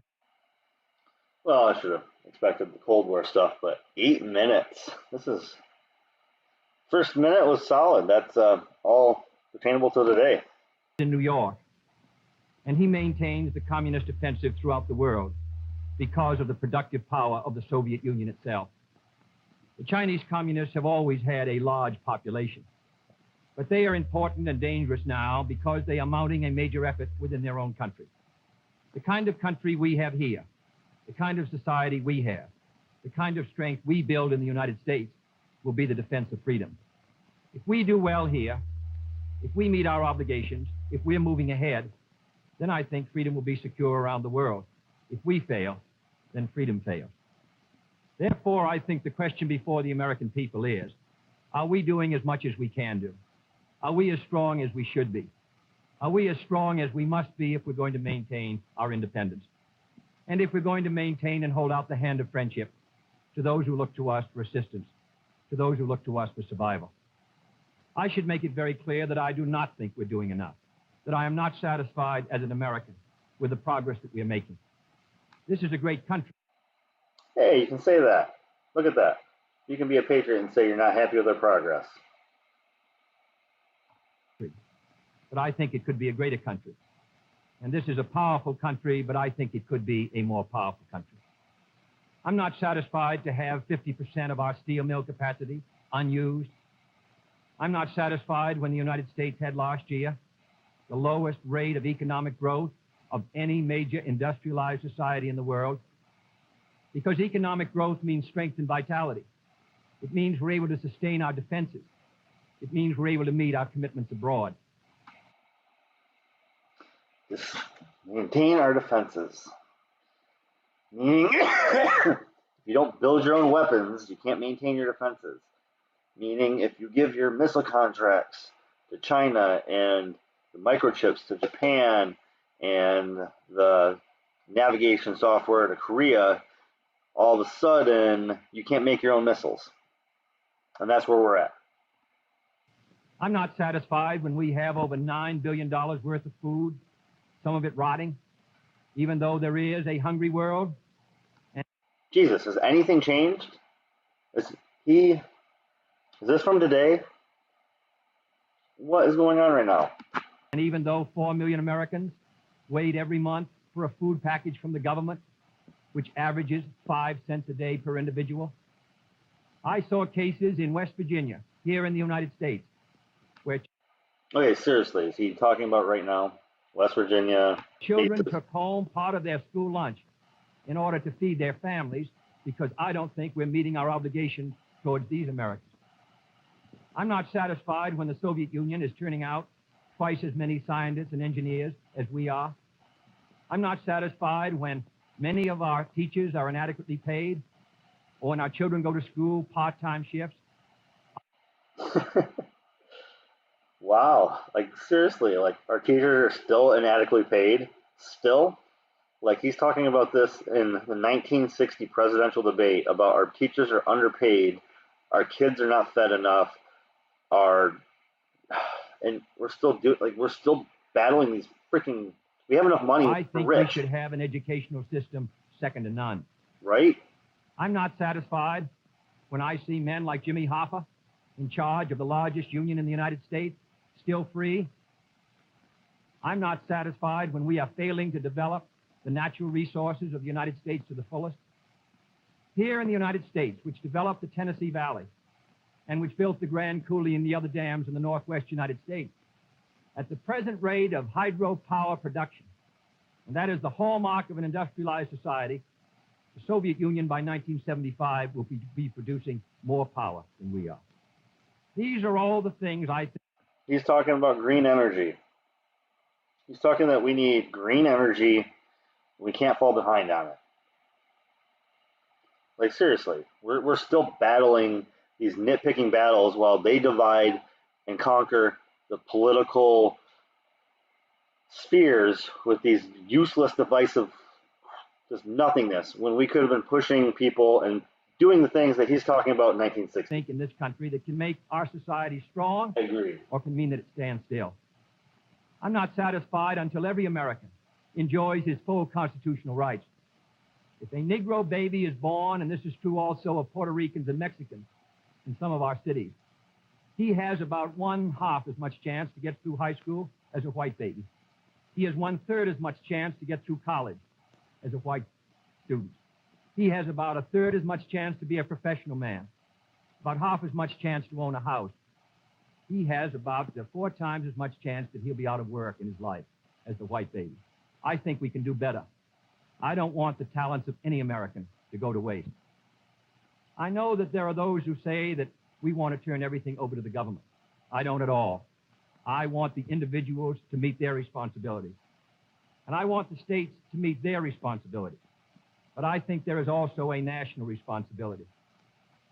Well, I should have expected the Cold War stuff, but 8 minutes. First minute was solid. That's all pertainable to today. In New York, and he maintains the communist offensive throughout the world because of the productive power of the Soviet Union itself. The Chinese communists have always had a large population, but they are important and dangerous now because they are mounting a major effort within their own country. The kind of country we have here, the kind of society we have, the kind of strength we build in the United States will be the defense of freedom. If we do well here, if we meet our obligations, if we're moving ahead, then I think freedom will be secure around the world. If we fail, then freedom fails. Therefore, I think the question before the American people is, are we doing as much as we can do? Are we as strong as we should be? Are we as strong as we must be if we're going to maintain our independence? And if we're going to maintain and hold out the hand of friendship to those who look to us for assistance, to those who look to us for survival? I should make it very clear that I do not think we're doing enough, that I am not satisfied as an American with the progress that we are making. This is a great country. Hey, you can say that. Look at that. You can be a patriot and say you're not happy with our progress. But I think it could be a greater country. And this is a powerful country, but I think it could be a more powerful country. I'm not satisfied to have 50% of our steel mill capacity unused. I'm not satisfied when the United States had last year the lowest rate of economic growth of any major industrialized society in the world, because economic growth means strength and vitality. It means we're able to sustain our defenses. It means we're able to meet our commitments abroad. Just maintain our defenses. Meaning, if you don't build your own weapons, you can't maintain your defenses. Meaning, if you give your missile contracts to China and the microchips to Japan and the navigation software to Korea, all of a sudden, you can't make your own missiles. And that's where we're at. I'm not satisfied when we have over $9 billion worth of food, some of it rotting, even though there is a hungry world. And Jesus, has anything changed? Is this from today? What is going on right now? And even though 4 million Americans wait every month for a food package from the government, which averages 5 cents a day per individual, I saw cases in West Virginia, here in the United States, where... Okay, seriously, is he talking about right now? West Virginia? Children took home part of their school lunch in order to feed their families, because I don't think we're meeting our obligation towards these Americans. I'm not satisfied when the Soviet Union is turning out twice as many scientists and engineers as we are. I'm not satisfied when many of our teachers are inadequately paid, or when our children go to school part-time shifts. Wow, like seriously, like our teachers are still inadequately paid? Still? Like he's talking about this in the 1960 presidential debate about our teachers are underpaid, our kids are not fed enough, and we're still battling these freaking, we have enough money I for think rich. we should have an educational system second to none. Right? I'm not satisfied when I see men like Jimmy Hoffa in charge of the largest union in the United States, still free. I'm not satisfied when we are failing to develop the natural resources of the United States to the fullest. Here in the United States, which developed the Tennessee Valley and which built the Grand Coulee and the other dams in the northwest United States, at the present rate of hydropower production, and that is the hallmark of an industrialized society, the Soviet Union by 1975 will be producing more power than we are. These are all the things I think. He's talking about green energy. He's talking that we need green energy. We can't fall behind on it. Like seriously, we're still battling these nitpicking battles while they divide and conquer the political spheres with these useless, divisive just nothingness when we could have been pushing people and doing the things that he's talking about in 1960. Think in this country that can make our society strong. I agree. Or can mean that it stands still. I'm not satisfied until every American enjoys his full constitutional rights. If a Negro baby is born, and this is true also of Puerto Ricans and Mexicans in some of our cities, he has about 1/2 as much chance to get through high school as a white baby. He has 1/3 as much chance to get through college as a white student. He has about 1/3 as much chance to be a professional man, about 1/2 as much chance to own a house. He has about 4 times as much chance that he'll be out of work in his life as the white baby. I think we can do better. I don't want the talents of any American to go to waste. I know that there are those who say that we want to turn everything over to the government. I don't at all. I want the individuals to meet their responsibilities. And I want the states to meet their responsibilities. But I think there is also a national responsibility.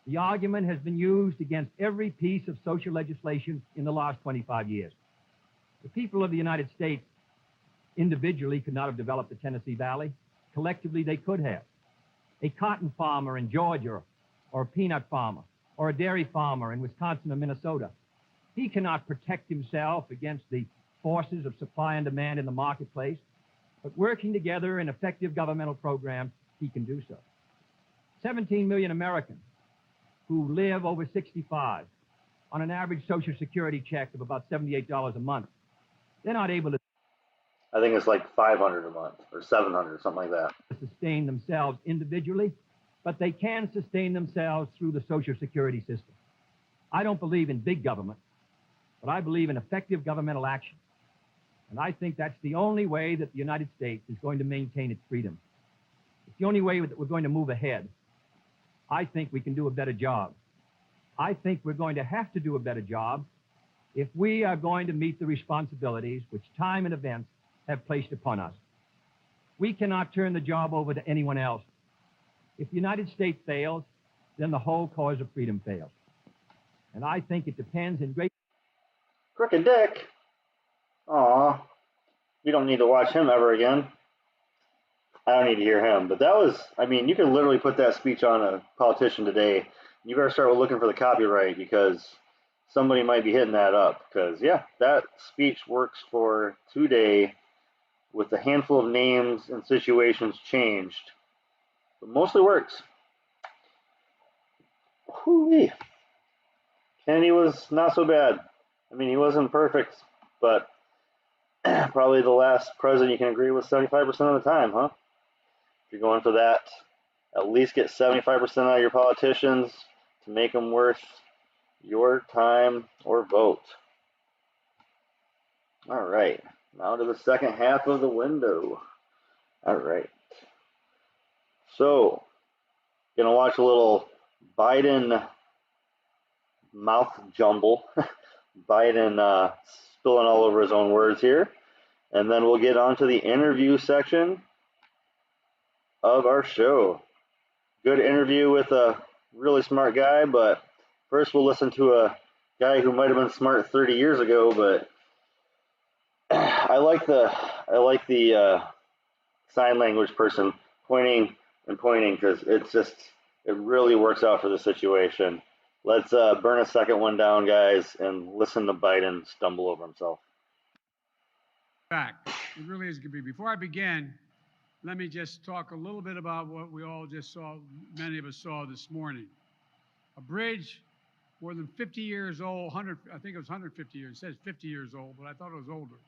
The argument has been used against every piece of social legislation in the last 25 years. The people of the United States individually could not have developed the Tennessee Valley. Collectively, they could have. A cotton farmer in Georgia, or a peanut farmer, or a dairy farmer in Wisconsin or Minnesota, he cannot protect himself against the forces of supply and demand in the marketplace, but working together in effective governmental programs, he can do so. 17 million Americans who live over 65 on an average Social Security check of about $78 a month, they're not able to I think it's like 500 a month or 700, something like that. sustain themselves individually, but they can sustain themselves through the Social Security system. I don't believe in big government, but I believe in effective governmental action. And I think that's the only way that the United States is going to maintain its freedom. It's the only way that we're going to move ahead. I think we can do a better job. I think we're going to have to do a better job if we are going to meet the responsibilities which time and events have placed upon us. We cannot turn the job over to anyone else. If the United States fails, then the whole cause of freedom fails. And I think it depends in great... Crooked Dick. Aw. We don't need to watch him ever again. I don't need to hear him. But that was, I mean, you can literally put that speech on a politician today. You better start looking for the copyright because somebody might be hitting that up. Because, yeah, that speech works for today with a handful of names and situations changed. But mostly works. Whoo-wee. Kennedy was not so bad. I mean, he wasn't perfect, but probably the last president you can agree with 75% of the time, huh? If you're going for that, at least get 75% out of your politicians to make them worth your time or vote. All right, now to the second half of the window. All right. So, gonna watch a little Biden mouth jumble. Biden spilling all over his own words here. And then we'll get on to the interview section of our show. Good interview with a really smart guy, but first we'll listen to a guy who might have been smart 30 years ago, but I like the sign language person pointing and pointing because it really works out for the situation. Let's burn a second one down, guys, and listen to Biden stumble over himself. Back. It really is going to be. Before I begin, let me just talk a little bit about what we all just saw, many of us saw this morning. A bridge more than 50 years old, I think it was 150 years, it says 50 years old, but I thought it was older,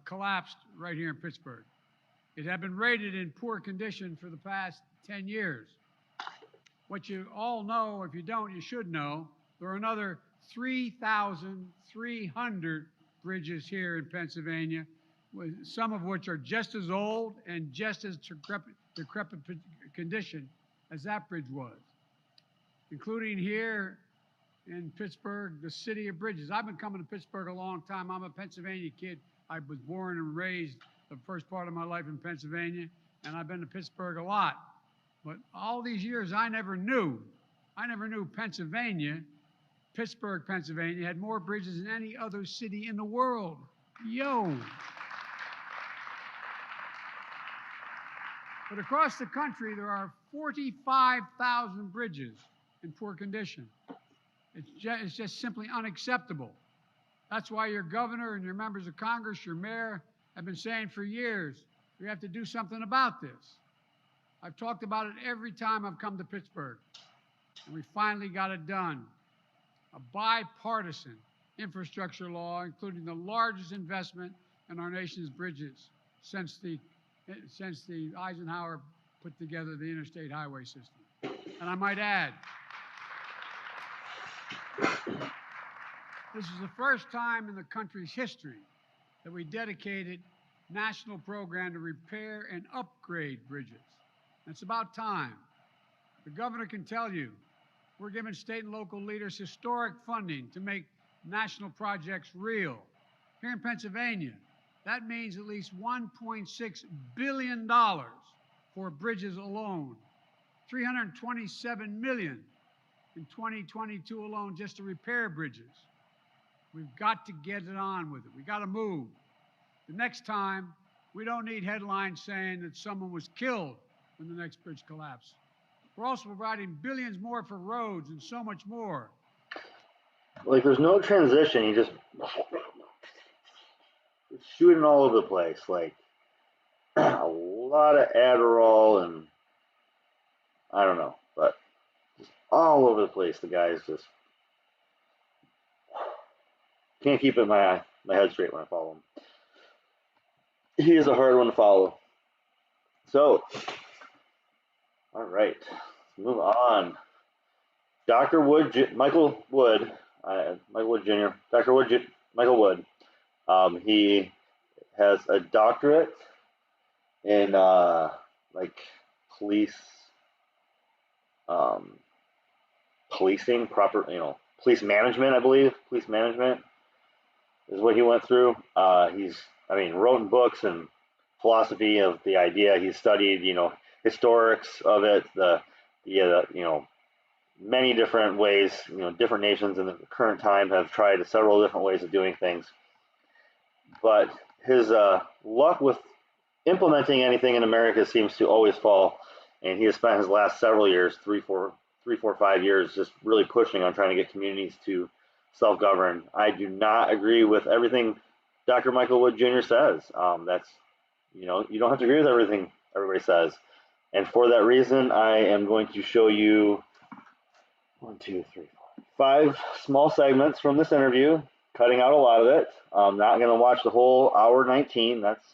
collapsed right here in Pittsburgh. It had been rated in poor condition for the past 10 years. What you all know, if you don't, you should know, there are another 3,300 bridges here in Pennsylvania, some of which are just as old and just as decrepit condition as that bridge was, including here in Pittsburgh, the city of bridges. I've been coming to Pittsburgh a long time. I'm a Pennsylvania kid. I was born and raised the first part of my life in Pennsylvania, and I've been to Pittsburgh a lot. But all these years, I never knew Pennsylvania, Pittsburgh, Pennsylvania, had more bridges than any other city in the world. Yo! But across the country, there are 45,000 bridges in poor condition. It's just simply unacceptable. That's why your governor and your members of Congress, your mayor, have been saying for years, we have to do something about this. I've talked about it every time I've come to Pittsburgh, and we finally got it done. A bipartisan infrastructure law, including the largest investment in our nation's bridges since the Eisenhower put together the interstate highway system. And I might add, this is the first time in the country's history that we dedicated a national program to repair and upgrade bridges. It's about time. The governor can tell you we're giving state and local leaders historic funding to make national projects real. Here in Pennsylvania, that means at least $1.6 billion for bridges alone, $327 million in 2022 alone just to repair bridges. We've got to get it on with it. We got to move. The next time, we don't need headlines saying that someone was killed when the next bridge collapsed. We're also providing billions more for roads and so much more. Like, there's no transition. You just shooting all over the place. Like, a lot of Adderall and I don't know, but just all over the place. The guy's just can't keep it my head straight when I follow him. He is a hard one to follow. So, all right, let's move on. Dr. Micheal Wood Jr. Dr. Micheal Wood. He has a doctorate in like policing, police management, I believe. Police management is what he went through. Wrote in books and philosophy of the idea. He studied, historics of it, many different ways, different nations in the current time have tried several different ways of doing things. But his luck with implementing anything in America seems to always fall. And he has spent his last several years, 5 years, just really pushing on trying to get communities to self-govern. I do not agree with everything Dr. Micheal Woods Jr. says. You don't have to agree with everything everybody says. And for that reason, I am going to show you 5 small segments from this interview, cutting out a lot of it. I'm not going to watch the whole hour 19. That's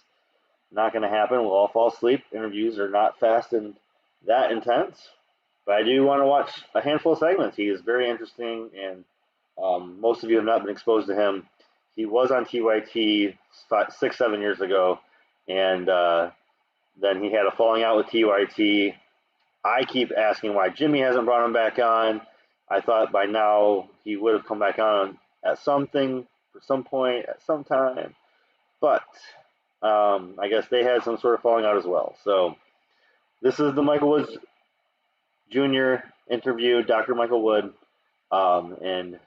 not going to happen. We'll all fall asleep. Interviews are not fast and that intense. But I do want to watch a handful of segments. He is very interesting, and most of you have not been exposed to him. He was on TYT 6-7 years ago, and then he had a falling out with TYT. I keep asking why Jimmy hasn't brought him back on. I thought by now he would have come back on at some point, at some time. But I guess they had some sort of falling out as well. So this is the Micheal Woods Jr. interview, Dr. Micheal Wood, and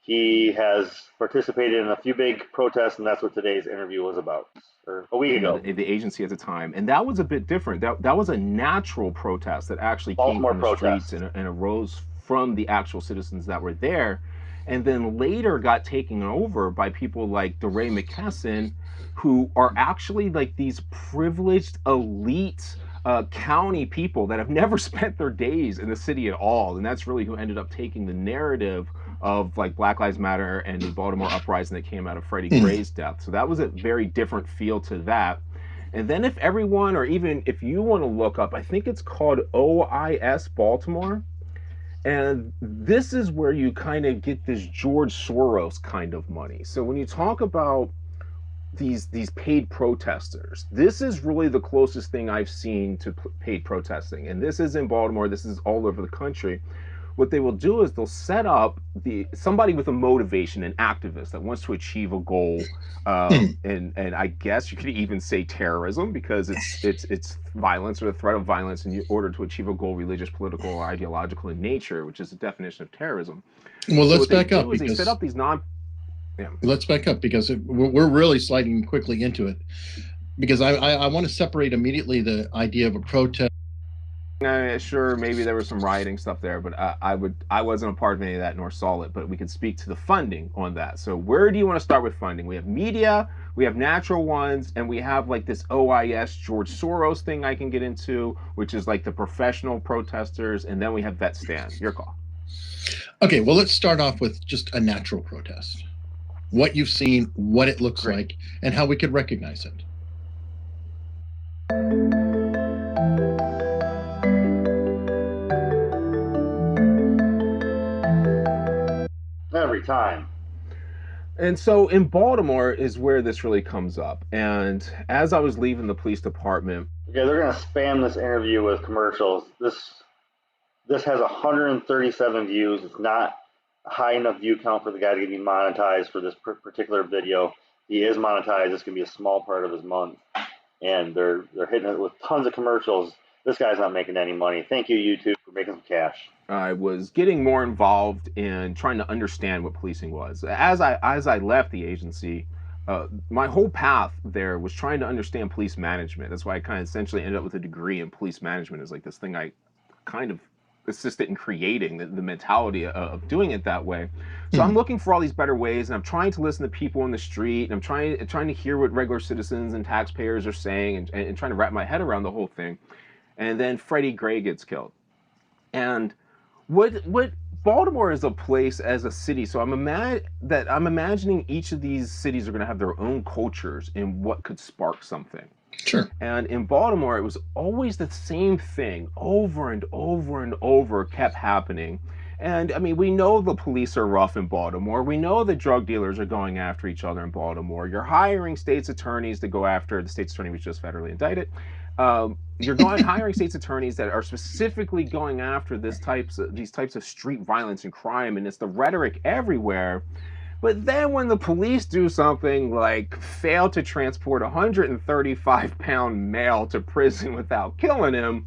he has participated in a few big protests, and that's what today's interview was about, or a week ago. The agency at the time, and that was a bit different. That was a natural protest that actually came from the streets and arose from the actual citizens that were there, and then later got taken over by people like DeRay McKesson, who are actually like these privileged elite county people that have never spent their days in the city at all, and that's really who ended up taking the narrative of like Black Lives Matter and the Baltimore uprising that came out of Freddie Gray's death. So that was a very different feel to that. And then if everyone, or even if you want to look up, I think it's called OIS Baltimore, and this is where you kind of get this George Soros kind of money. So when you talk about these paid protesters, this is really the closest thing I've seen to paid protesting, and this is in Baltimore, this is all over the country. What they will do is they'll set up somebody with a motivation, an activist that wants to achieve a goal, and I guess you could even say terrorism, because it's violence or the threat of violence in order to achieve a goal, religious, political, or ideological in nature, which is the definition of terrorism. Well, let's back up because they set up these let's back up because we're really sliding quickly into it. because I want to separate immediately the idea of a protest. Sure, maybe there was some rioting stuff there, but I wasn't a part of any of that nor saw it. But we could speak to the funding on that. So where do you want to start with funding? We have media, we have natural ones, and we have like this OIS George Soros thing I can get into, which is like the professional protesters, and then we have vet stand. Your call. Okay, well, let's start off with just a natural protest. What you've seen, what it looks like, and how we could recognize it. Every time. And so in Baltimore is where this really comes up. And as I was leaving the police department, yeah, they're gonna spam this interview with commercials. This has 137 views. It's not a high enough view count for the guy to be monetized for this particular video. He is monetized. This can be a small part of his month, and they're hitting it with tons of commercials. This guy's not making any money. Thank you, YouTube, for making some cash. I was getting more involved in trying to understand what policing was. As I left the agency, my whole path there was trying to understand police management. That's why I kind of essentially ended up with a degree in police management. Is like this thing I kind of assisted in creating the mentality of doing it that way. So I'm looking for all these better ways, and I'm trying to listen to people in the street, and I'm trying to hear what regular citizens and taxpayers are saying, and trying to wrap my head around the whole thing. And then Freddie Gray gets killed. And what Baltimore is a place as a city, so I'm imagining each of these cities are going to have their own cultures and what could spark something. Sure. And in Baltimore, it was always the same thing over and over and over kept happening. And I mean, we know the police are rough in Baltimore. We know the drug dealers are going after each other in Baltimore. You're hiring state's attorneys to go after, the state's attorney was just federally indicted. You're hiring state's attorneys that are specifically going after these types of street violence and crime, and it's the rhetoric everywhere. But then when the police do something like fail to transport a 135-pound male to prison without killing him,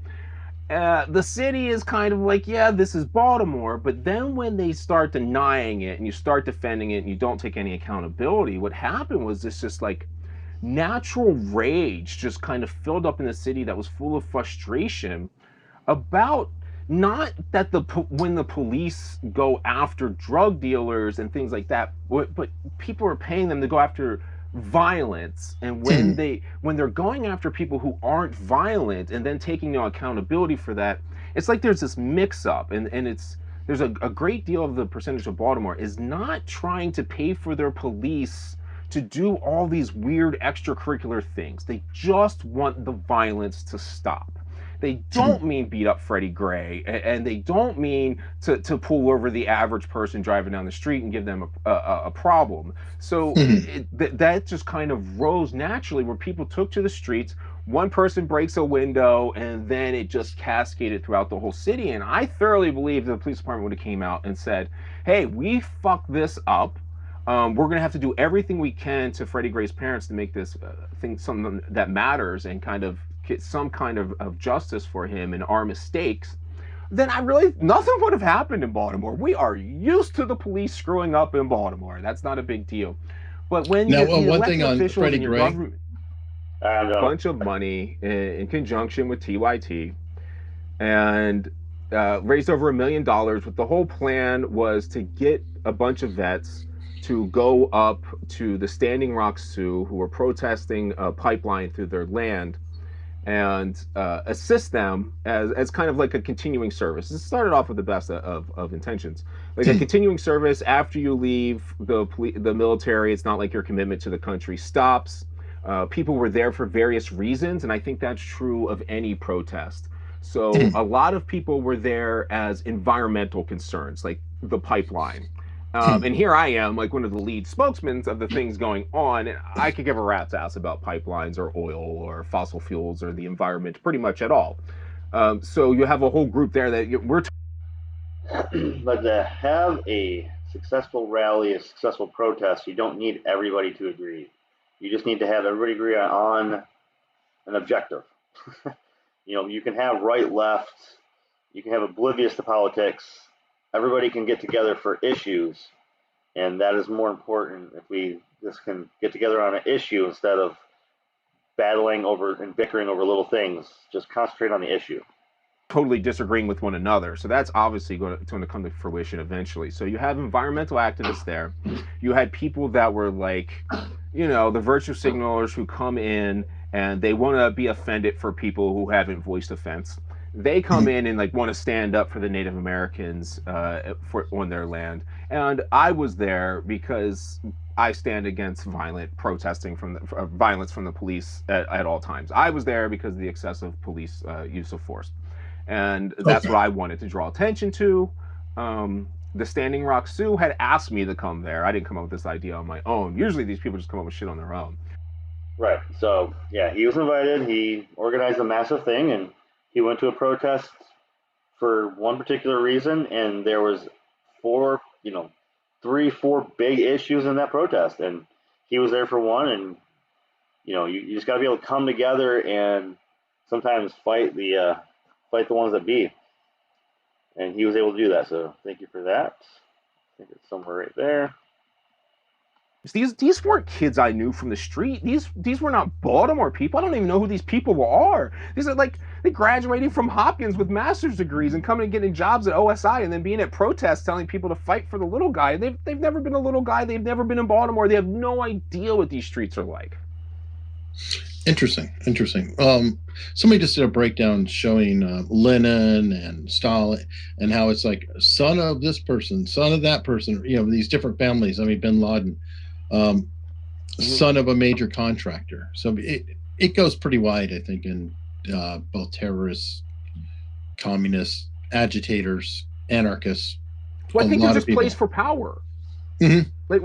the city is kind of like, yeah, this is Baltimore. But then when they start denying it and you start defending it and you don't take any accountability, what happened was this just like natural rage just kind of filled up in the city that was full of frustration about not that when the police go after drug dealers and things like that, but people are paying them to go after violence. And when they're going after people who aren't violent and then taking no accountability for that, it's like there's this mix up, and there's a great deal of the percentage of Baltimore is not trying to pay for their police to do all these weird extracurricular things. They just want the violence to stop. They don't mean beat up Freddie Gray, and they don't mean to pull over the average person driving down the street and give them a problem. So that just kind of rose naturally, where people took to the streets. One person breaks a window, and then it just cascaded throughout the whole city. And I thoroughly believe the police department would have came out and said, hey, we fucked this up. We're going to have to do everything we can to Freddie Gray's parents to make this thing something that matters and kind of get some kind of justice for him and our mistakes. Then nothing would have happened in Baltimore. We are used to the police screwing up in Baltimore. That's not a big deal. But when one thing on Freddie Gray, a bunch of money in conjunction with TYT, and raised over $1 million. But the whole plan was to get a bunch of vets to go up to the Standing Rock Sioux, who were protesting a pipeline through their land, and assist them as kind of like a continuing service. It started off with the best of intentions, like a continuing service. After you leave the military, it's not like your commitment to the country stops. People were there for various reasons, and I think that's true of any protest. So a lot of people were there as environmental concerns, like the pipeline. And here I am, like one of the lead spokesmen of the things going on. And I could give a rat's ass about pipelines or oil or fossil fuels or the environment pretty much at all. So you have a whole group there that we're. But to have a successful rally, a successful protest, you don't need everybody to agree. You just need to have everybody agree on an objective. You can have right, left. You can have oblivious to politics. Everybody can get together for issues, and that is more important if we just can get together on an issue instead of battling over and bickering over little things. Just concentrate on the issue. Totally disagreeing with one another. So that's obviously going to come to fruition eventually. So you have environmental activists there. You had people that were like, you know, the virtue signalers who come in and they want to be offended for people who haven't voiced offense. They come in and like want to stand up for the Native Americans on their land. And I was there because I stand against violent protesting violence from the police at all times. I was there because of the excessive police use of force. And that's what I wanted to draw attention to. The Standing Rock Sioux had asked me to come there. I didn't come up with this idea on my own. Usually these people just come up with shit on their own. Right. So, yeah, he was invited. He organized a massive thing, and he went to a protest for one particular reason, and there was 3, 4 big issues in that protest, and he was there for one. And you just got to be able to come together and sometimes fight the ones that be. And he was able to do that. So thank you for that. I think it's somewhere right there. These weren't kids I knew from the street. These were not Baltimore people. I don't even know who these people are. These are like they graduating from Hopkins with master's degrees and coming and getting jobs at OSI and then being at protests telling people to fight for the little guy. They've never been a little guy. They've never been in Baltimore. They have no idea what these streets are like. Interesting. Somebody just did a breakdown showing Lenin and Stalin and how it's like son of this person, son of that person, these different families. I mean, bin Laden, son of a major contractor. So it goes pretty wide, I think, in both terrorists, communists, agitators, anarchists. Well, I think they're just plays for power. Mm-hmm. Like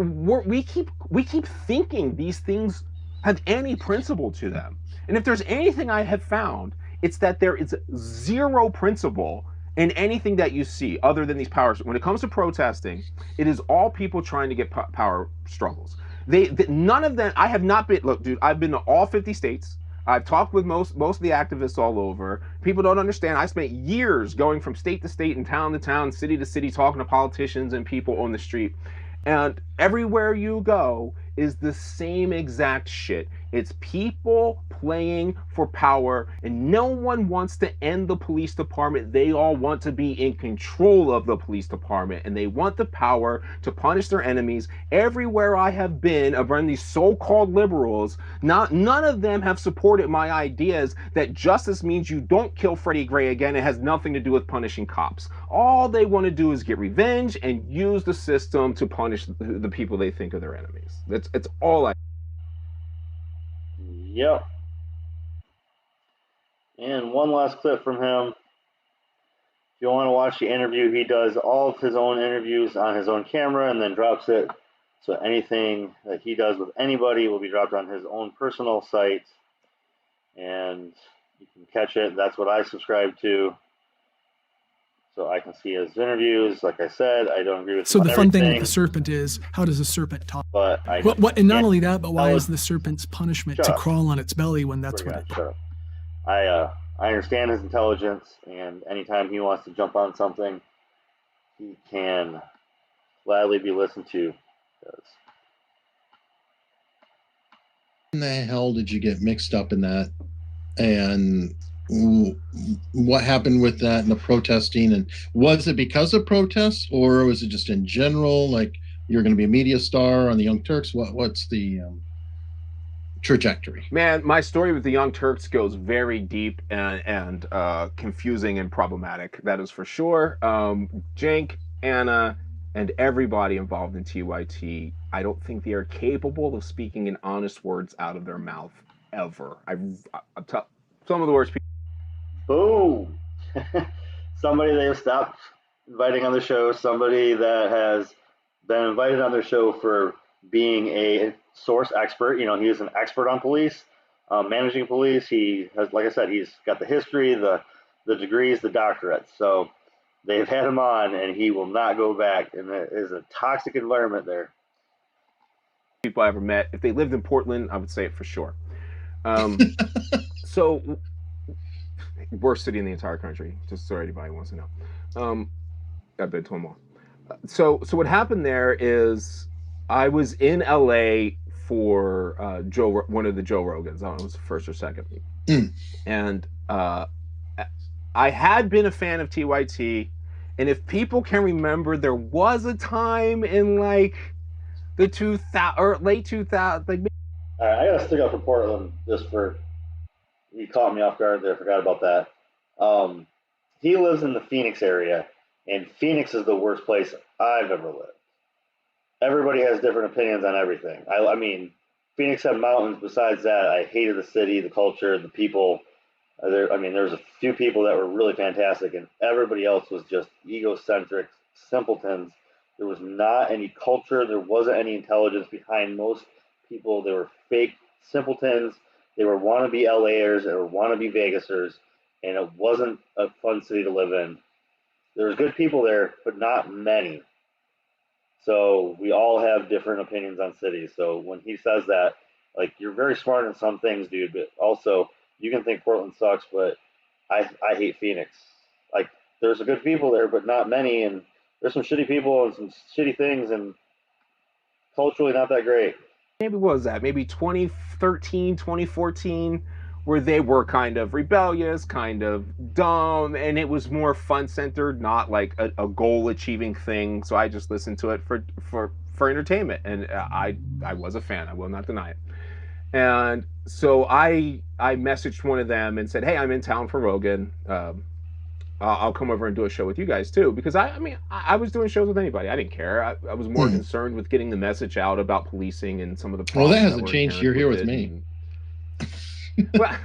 we keep thinking these things have any principle to them. And if there's anything I have found, it's that there is zero principle in anything that you see other than these powers. When it comes to protesting, it is all people trying to get power struggles. None of them, I have not been, look, dude, I've been to all 50 states. I've talked with most of the activists all over. People don't understand. I spent years going from state to state and town to town, city to city, talking to politicians and people on the street. And everywhere you go is the same exact shit. It's people playing for power, and no one wants to end the police department. They all want to be in control of the police department, and they want the power to punish their enemies. Everywhere I have been around these so-called liberals, none of them have supported my ideas that justice means you don't kill Freddie Gray again. It has nothing to do with punishing cops. All they want to do is get revenge and use the system to punish the people they think are their enemies. It's all I. Yep. And one last clip from him. If you want to watch the interview, he does all of his own interviews on his own camera and then drops it. So anything that he does with anybody will be dropped on his own personal site. And you can catch it. That's what I subscribe to. So I can see his interviews. Like I said, I don't agree with So him the on fun everything, thing with the serpent is, how does a serpent talk? But and not only that, but why is the serpent's punishment to crawl on its belly when that's what it... I understand his intelligence, and anytime he wants to jump on something, he can gladly be listened to. In the hell did you get mixed up in that? And what happened with that and the protesting? And was it because of protests, or was it just in general, like you're going to be a media star on the Young Turks? What's the trajectory? Man, my story with the Young Turks goes very deep and confusing and problematic. That is for sure. Cenk, Anna, and everybody involved in TYT, I don't think they are capable of speaking in honest words out of their mouth ever. Some of the worst people. Boom! Somebody they have stopped inviting on the show, somebody that has been invited on their show for being a source expert. He is an expert on police, managing police. He has, like I said, he's got the history, the degrees, the doctorates. So they've had him on, and he will not go back. And it is a toxic environment there. People I ever met. If they lived in Portland, I would say it for sure. So, worst city in the entire country, just so anybody wants to know. I've been to them all. So what happened there is I was in LA for one of the Joe Rogans. I don't know if it was the first or second. And I had been a fan of TYT, and if people can remember, there was a time in like the 2000 or late 2000, like. All right, I gotta stick up for Portland just for he caught me off guard there. I forgot about that. He lives in the Phoenix area, and Phoenix is the worst place I've ever lived. Everybody has different opinions on everything. I mean, Phoenix had mountains. Besides that, I hated the city, the culture, the people. There's a few people that were really fantastic, and everybody else was just egocentric simpletons. There was not any culture. There wasn't any intelligence behind most people. They were fake simpletons. They were wannabe LAers. They were wannabe Vegasers, and it wasn't a fun city to live in. There was good people there, but not many. So we all have different opinions on cities. So when he says that, like, you're very smart in some things, dude, but also you can think Portland sucks, but I hate Phoenix. Like, there's some good people there, but not many, and there's some shitty people and some shitty things, and culturally not that great. Maybe what was that? Maybe 2013, 2014, where they were kind of rebellious, kind of dumb, and it was more fun-centered, not like a goal-achieving thing. So I just listened to it for entertainment, and I was a fan. I will not deny it. And so I messaged one of them and said, "Hey, I'm in town for Rogan. I'll come over and do a show with you guys too." Because I was doing shows with anybody. I didn't care. I was more concerned with getting the message out about policing and some of the problems. Well, that hasn't changed. You're here with me. Well,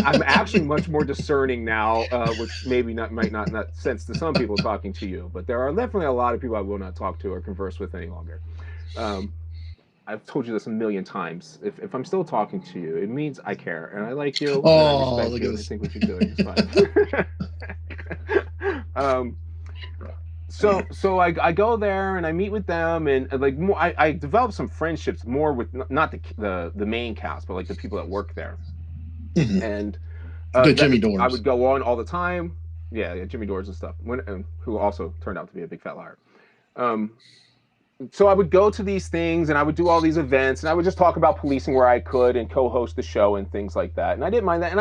I'm actually much more discerning now, which maybe might not sense to some people talking to you, but there are definitely a lot of people I will not talk to or converse with any longer. I've told you this a million times. If I'm still talking to you, it means I care and I like you. Oh, and I respect you, and I think what you're doing is fine. So I go there and I meet with them, and like more, I develop some friendships more with not the main cast, but like the people that work there. And the Jimmy Dores. I would go on all the time. Yeah, Jimmy Dores and stuff. Who also turned out to be a big fat liar. So I would go to these things and I would do all these events and I would just talk about policing where I could and co-host the show and things like that. And I didn't mind that. And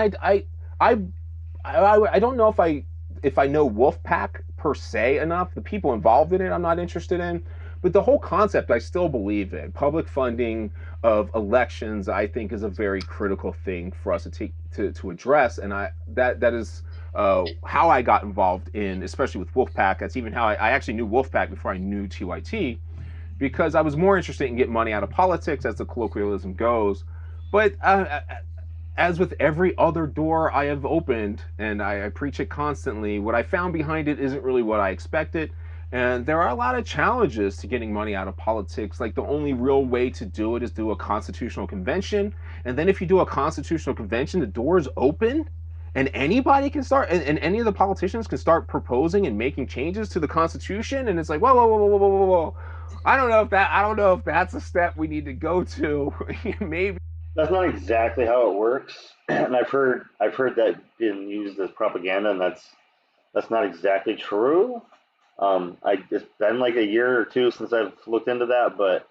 I don't know if I know Wolfpack per se enough. The people involved in it, I'm not interested in. But the whole concept, I still believe in. Public funding of elections, I think, is a very critical thing for us to address. And that is how I got involved in, especially with Wolfpack. That's even how I actually knew Wolfpack before I knew TYT. Because I was more interested in getting money out of politics, as the colloquialism goes. But as with every other door I have opened, and I preach it constantly, what I found behind it isn't really what I expected. And there are a lot of challenges to getting money out of politics. Like, the only real way to do it is do a constitutional convention. And then if you do a constitutional convention, the doors open and anybody can start, and any of the politicians can start proposing and making changes to the Constitution. And it's like, whoa. I don't know if that's a step we need to go to. Maybe that's not exactly how it works, and I've heard that being used as propaganda, and that's not exactly true. It's been like a year or two since I've looked into that, but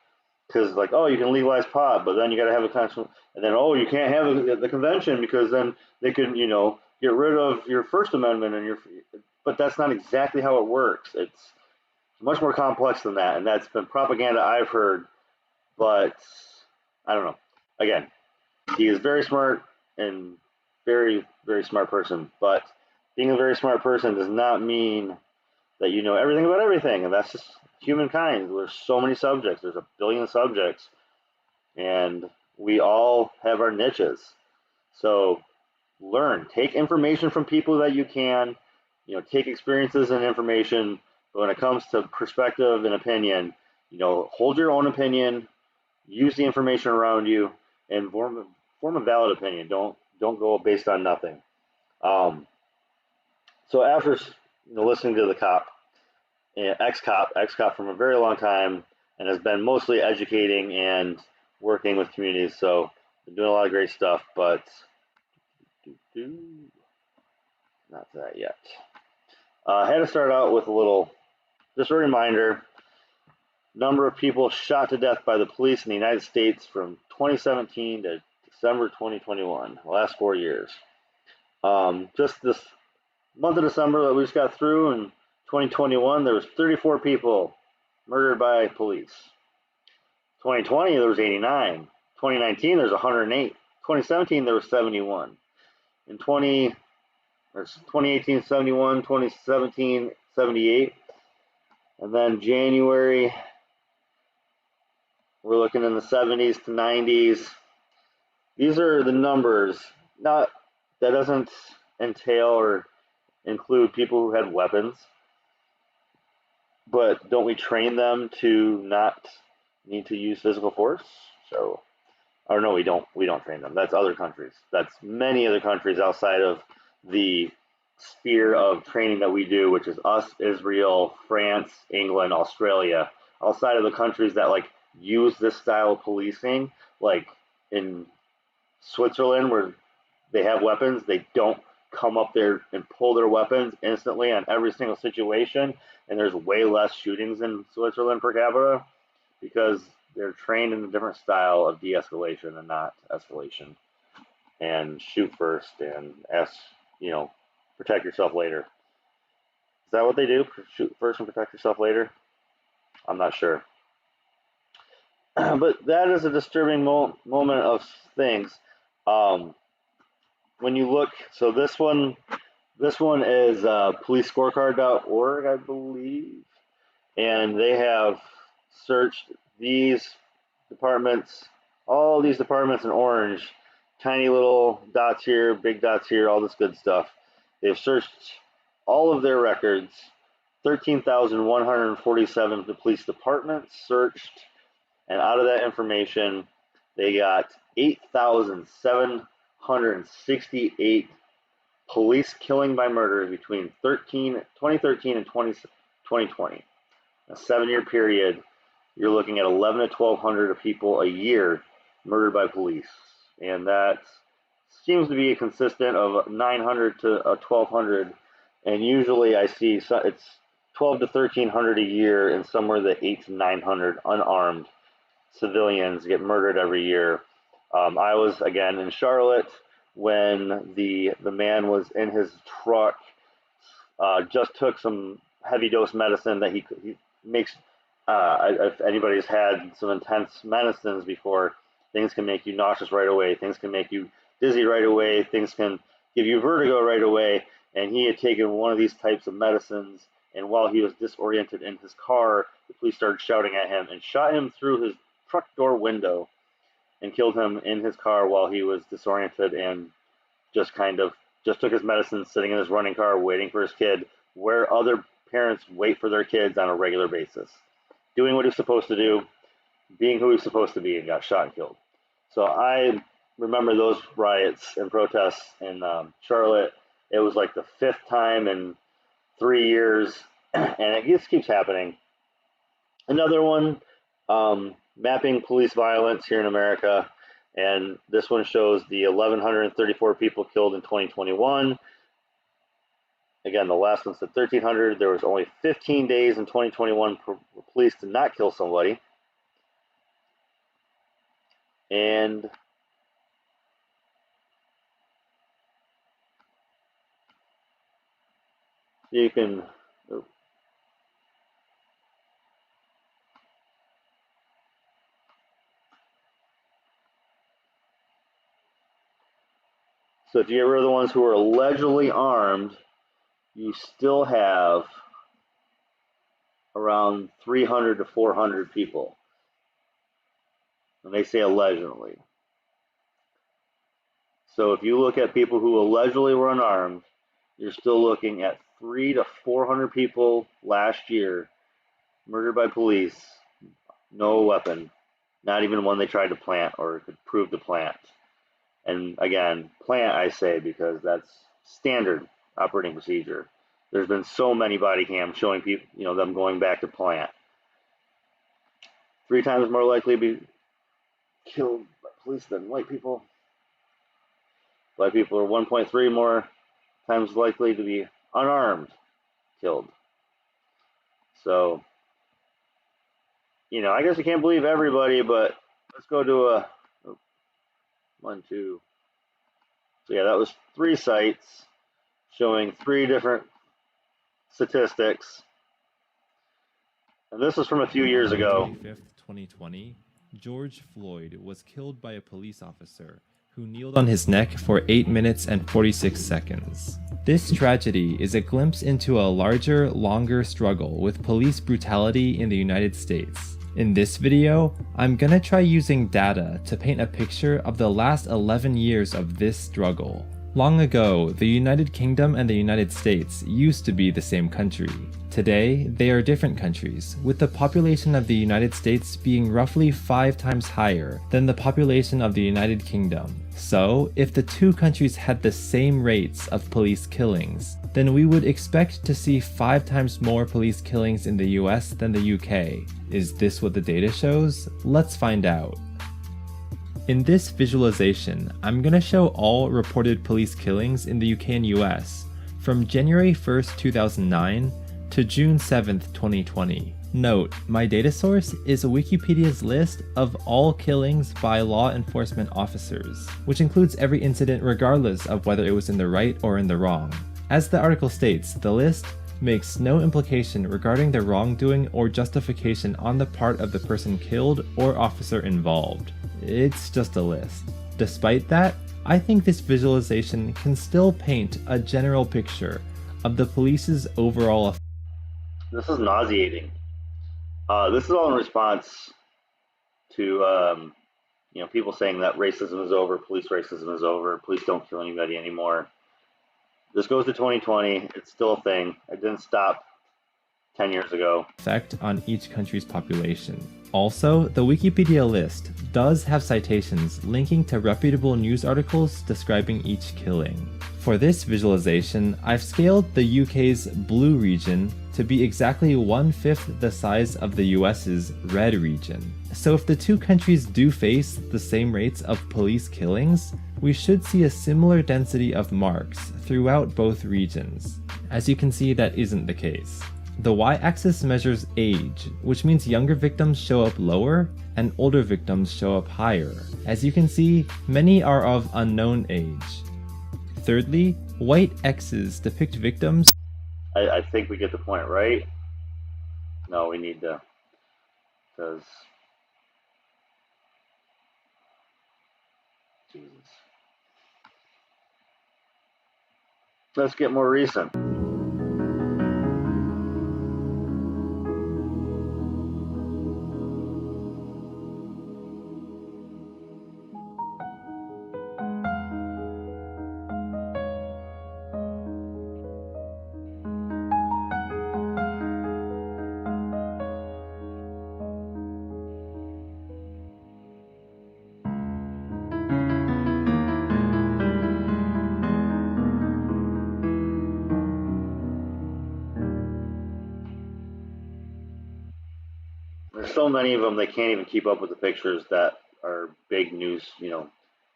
because like, oh, you can legalize pot, but then you got to have a constitutional, and then you can't have the convention because then they can get rid of your First Amendment and but that's not exactly how it works. It's much more complex than that, and that's been propaganda I've heard, but I don't know. Again, he is very smart and very, very smart person, but being a very smart person does not mean that you know everything about everything, and that's just humankind. There's so many subjects. There's a billion subjects, and we all have our niches. So learn. Take information from people that you can. Take experiences and information. But when it comes to perspective and opinion, hold your own opinion, use the information around you, and form a valid opinion. Don't go based on nothing. So after listening to the cop, ex-cop from a very long time, and has been mostly educating and working with communities. So been doing a lot of great stuff, but not that yet. I had to start out with just a reminder, number of people shot to death by the police in the United States from 2017 to December 2021, the last 4 years. Just this month of December that we just got through in 2021, there was 34 people murdered by police. 2020, there was 89. 2019, there's 108. 2017, there was 71. In 2018, 71. 2017, 78. And then January, we're looking in the 70s to 90s. These are the numbers. That doesn't entail or include people who had weapons. But don't we train them to not need to use physical force? So, or no, we don't train them. That's other countries. That's many other countries outside of the sphere of training that we do, which is us, Israel, France, England, Australia. Outside of the countries that like use this style of policing, like in Switzerland where they have weapons, they don't come up there and pull their weapons instantly on every single situation, and there's way less shootings in Switzerland per capita because they're trained in a different style of de-escalation and not escalation, and shoot first and protect yourself later. Is that what they do? Shoot first and protect yourself later? I'm not sure. But that is a disturbing moment of things. When you look, so this one is policescorecard.org, I believe, and they have searched these departments, all these departments in orange, tiny little dots here, big dots here, all this good stuff. They've searched all of their records, 13,147 police departments searched, and out of that information, they got 8,768 police killing by murder between 2013 and 2020. A 7-year period, you're looking at 1,100 to 1,200 people a year murdered by police. And that seems to be a consistent of 900 to 1,200. And usually I see it's 12 to 1,300 a year, and somewhere the 800 to 900 unarmed civilians get murdered every year. I was again in Charlotte when the man was in his truck, just took some heavy dose medicine that he makes. If anybody's had some intense medicines before, things can make you nauseous right away. Things can make you dizzy right away. Things can give you vertigo right away. And he had taken one of these types of medicines, and while he was disoriented in his car, the police started shouting at him and shot him through his truck door window and killed him in his car while he was disoriented and just took his medicine, sitting in his running car waiting for his kid, where other parents wait for their kids on a regular basis, doing what he's supposed to do, being who he's supposed to be, and got shot and killed. So I remember those riots and protests in Charlotte. It was like the 5th time in 3 years, and it just keeps happening. Another one, mapping police violence here in America, and this one shows the 1,134 people killed in 2021. Again, the last one said 1,300. There was only 15 days in 2021 for police to not kill somebody. And you can so if you get rid of the ones who are allegedly armed, you still have around 300 to 400 people. And they say allegedly. So if you look at people who allegedly were unarmed, you're still looking at 300 to 400 people last year murdered by police, no weapon, not even one they tried to plant or could prove to plant. And again, plant I say because that's standard operating procedure. There's been so many body cams showing people, them going back to plant. 3 times more likely to be killed by police than white people. White people are 1.3 more times likely to be unarmed killed. So you know, I guess I can't believe everybody, but let's go to a 1, 2. So yeah, that was 3 sites showing 3 different statistics. And this was from a few years ago. On May 25th, 2020, George Floyd was killed by a police officer who kneeled on his neck for 8 minutes and 46 seconds. This tragedy is a glimpse into a larger, longer struggle with police brutality in the United States. In this video, I'm gonna try using data to paint a picture of the last 11 years of this struggle. Long ago, the United Kingdom and the United States used to be the same country. Today, they are different countries, with the population of the United States being roughly 5 times higher than the population of the United Kingdom. So, if the 2 countries had the same rates of police killings, then we would expect to see 5 times more police killings in the US than the UK. Is this what the data shows? Let's find out. In this visualization, I'm gonna show all reported police killings in the UK and US from January 1st, 2009 to June 7th, 2020. Note, my data source is Wikipedia's list of all killings by law enforcement officers, which includes every incident regardless of whether it was in the right or in the wrong. As the article states, the list makes no implication regarding the wrongdoing or justification on the part of the person killed or officer involved. It's just a list. Despite that, I think this visualization can still paint a general picture of the police's overall effect. This is nauseating. This is all in response to you know, people saying that racism is over, police racism is over, police don't kill anybody anymore. This goes to 2020. It's still a thing. It didn't stop 10 years ago. Effect on each country's population. Also, the Wikipedia list does have citations linking to reputable news articles describing each killing. For this visualization, I've scaled the UK's blue region to be exactly 1/5 the size of the US's red region. So if the 2 countries do face the same rates of police killings, we should see a similar density of marks throughout both regions. As you can see, that isn't the case. The y-axis measures age, which means younger victims show up lower and older victims show up higher. As you can see, many are of unknown age. Thirdly, white X's depict victims. I think we get the point, right? No, we need to, because Jesus. Let's get more recent. There's so many of them, they can't even keep up with the pictures that are big news, you know,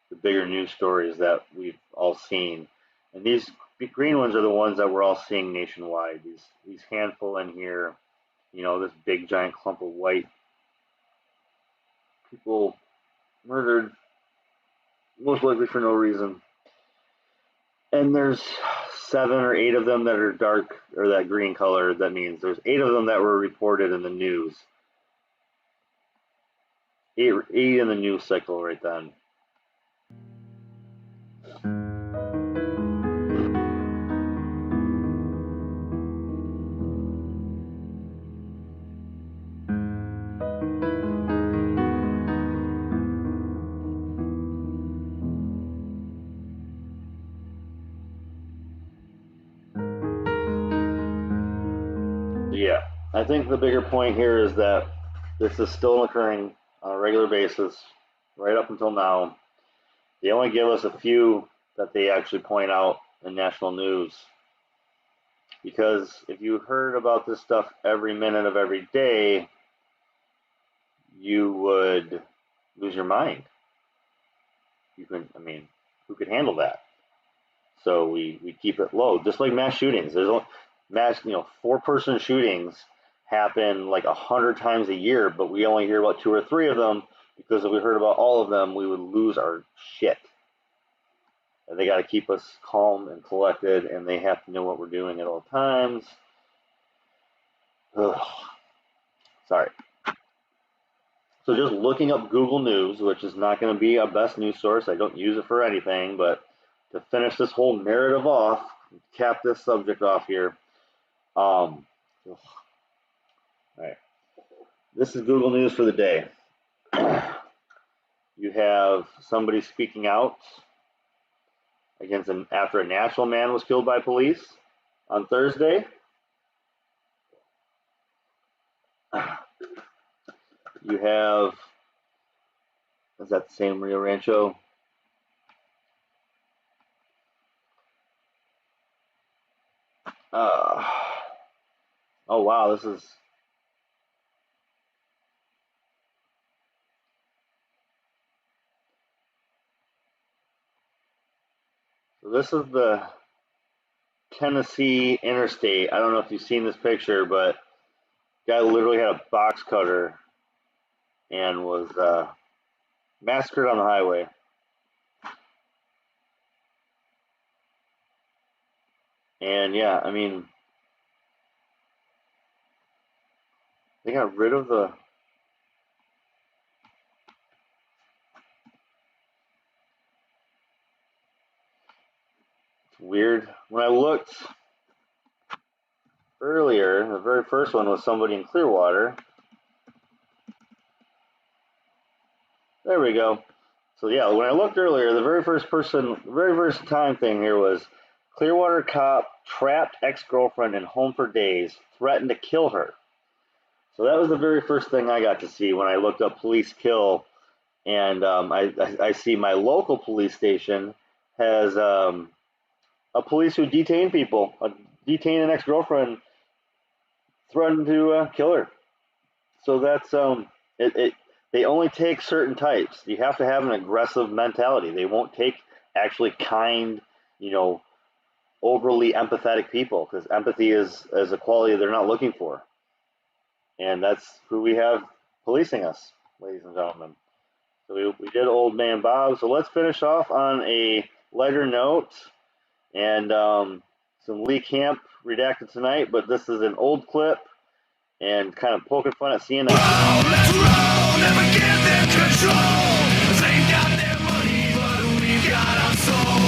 the bigger news stories that we've all seen. And these green ones are the ones that we're all seeing nationwide. These handful in here, you know, this big giant clump of white people murdered, most likely for no reason. And there's 7 or 8 of them that are dark or that green color. That means there's 8 of them that were reported in the news. 8 in the news cycle right then. Yeah, I think the bigger point here is that this is still occurring on a regular basis right up until now. They only give us a few that they actually point out in national news. Because if you heard about this stuff every minute of every day, you would lose your mind. You could, I mean, who could handle that? So we keep it low, just like mass shootings. There's mass, 4-person shootings happen like 100 times a year, but we only hear about 2 or 3 of them, because if we heard about all of them, we would lose our shit. And they got to keep us calm and collected, and they have to know what we're doing at all times. Ugh. Sorry. So just looking up Google News, which is not going to be our best news source. I don't use it for anything, but to finish this whole narrative off, cap this subject off here. All right. This is Google News for the day. You have somebody speaking out after a Nashville man was killed by police on Thursday. You have, is that the same Rio Rancho? Oh wow, this is the Tennessee interstate. I don't know if you've seen this picture, but guy literally had a box cutter and was massacred on the highway. And yeah, I mean, they got rid of the weird. When I looked earlier, the very first one was somebody in Clearwater. There we go. So yeah, when I looked earlier, the very first time thing here was Clearwater cop trapped ex-girlfriend in home for days, threatened to kill her. So that was the very first thing I got to see when I looked up police kill, and I see my local police station has a police who detain people, detain an ex-girlfriend, threatened to kill her. So that's they only take certain types. You have to have an aggressive mentality. They won't take actually kind, overly empathetic people, because empathy is a quality they're not looking for. And that's who we have policing us, ladies and gentlemen. So we did Old Man Bob. So let's finish off on a lighter note. And some Lee Camp redacted tonight, but this is an old clip and kind of poking fun at CNN. Never give them control. They got their money, but we got our soul.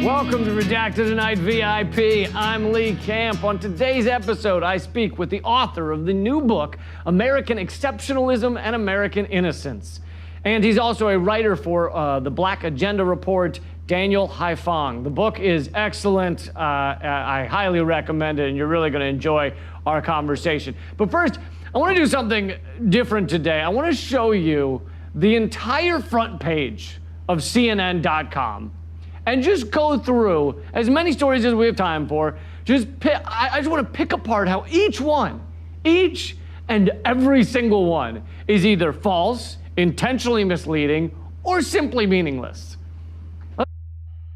Welcome to Redacted Tonight VIP. I'm Lee Camp. On today's episode, I speak with the author of the new book, American Exceptionalism and American Innocence. And he's also a writer for the Black Agenda Report, Daniel Haifong. The book is excellent. I highly recommend it, and you're really going to enjoy our conversation. But first, I want to do something different today. I want to show you the entire front page of CNN.com and just go through as many stories as we have time for. I just want to pick apart how each and every single one is either false, intentionally misleading, or simply meaningless.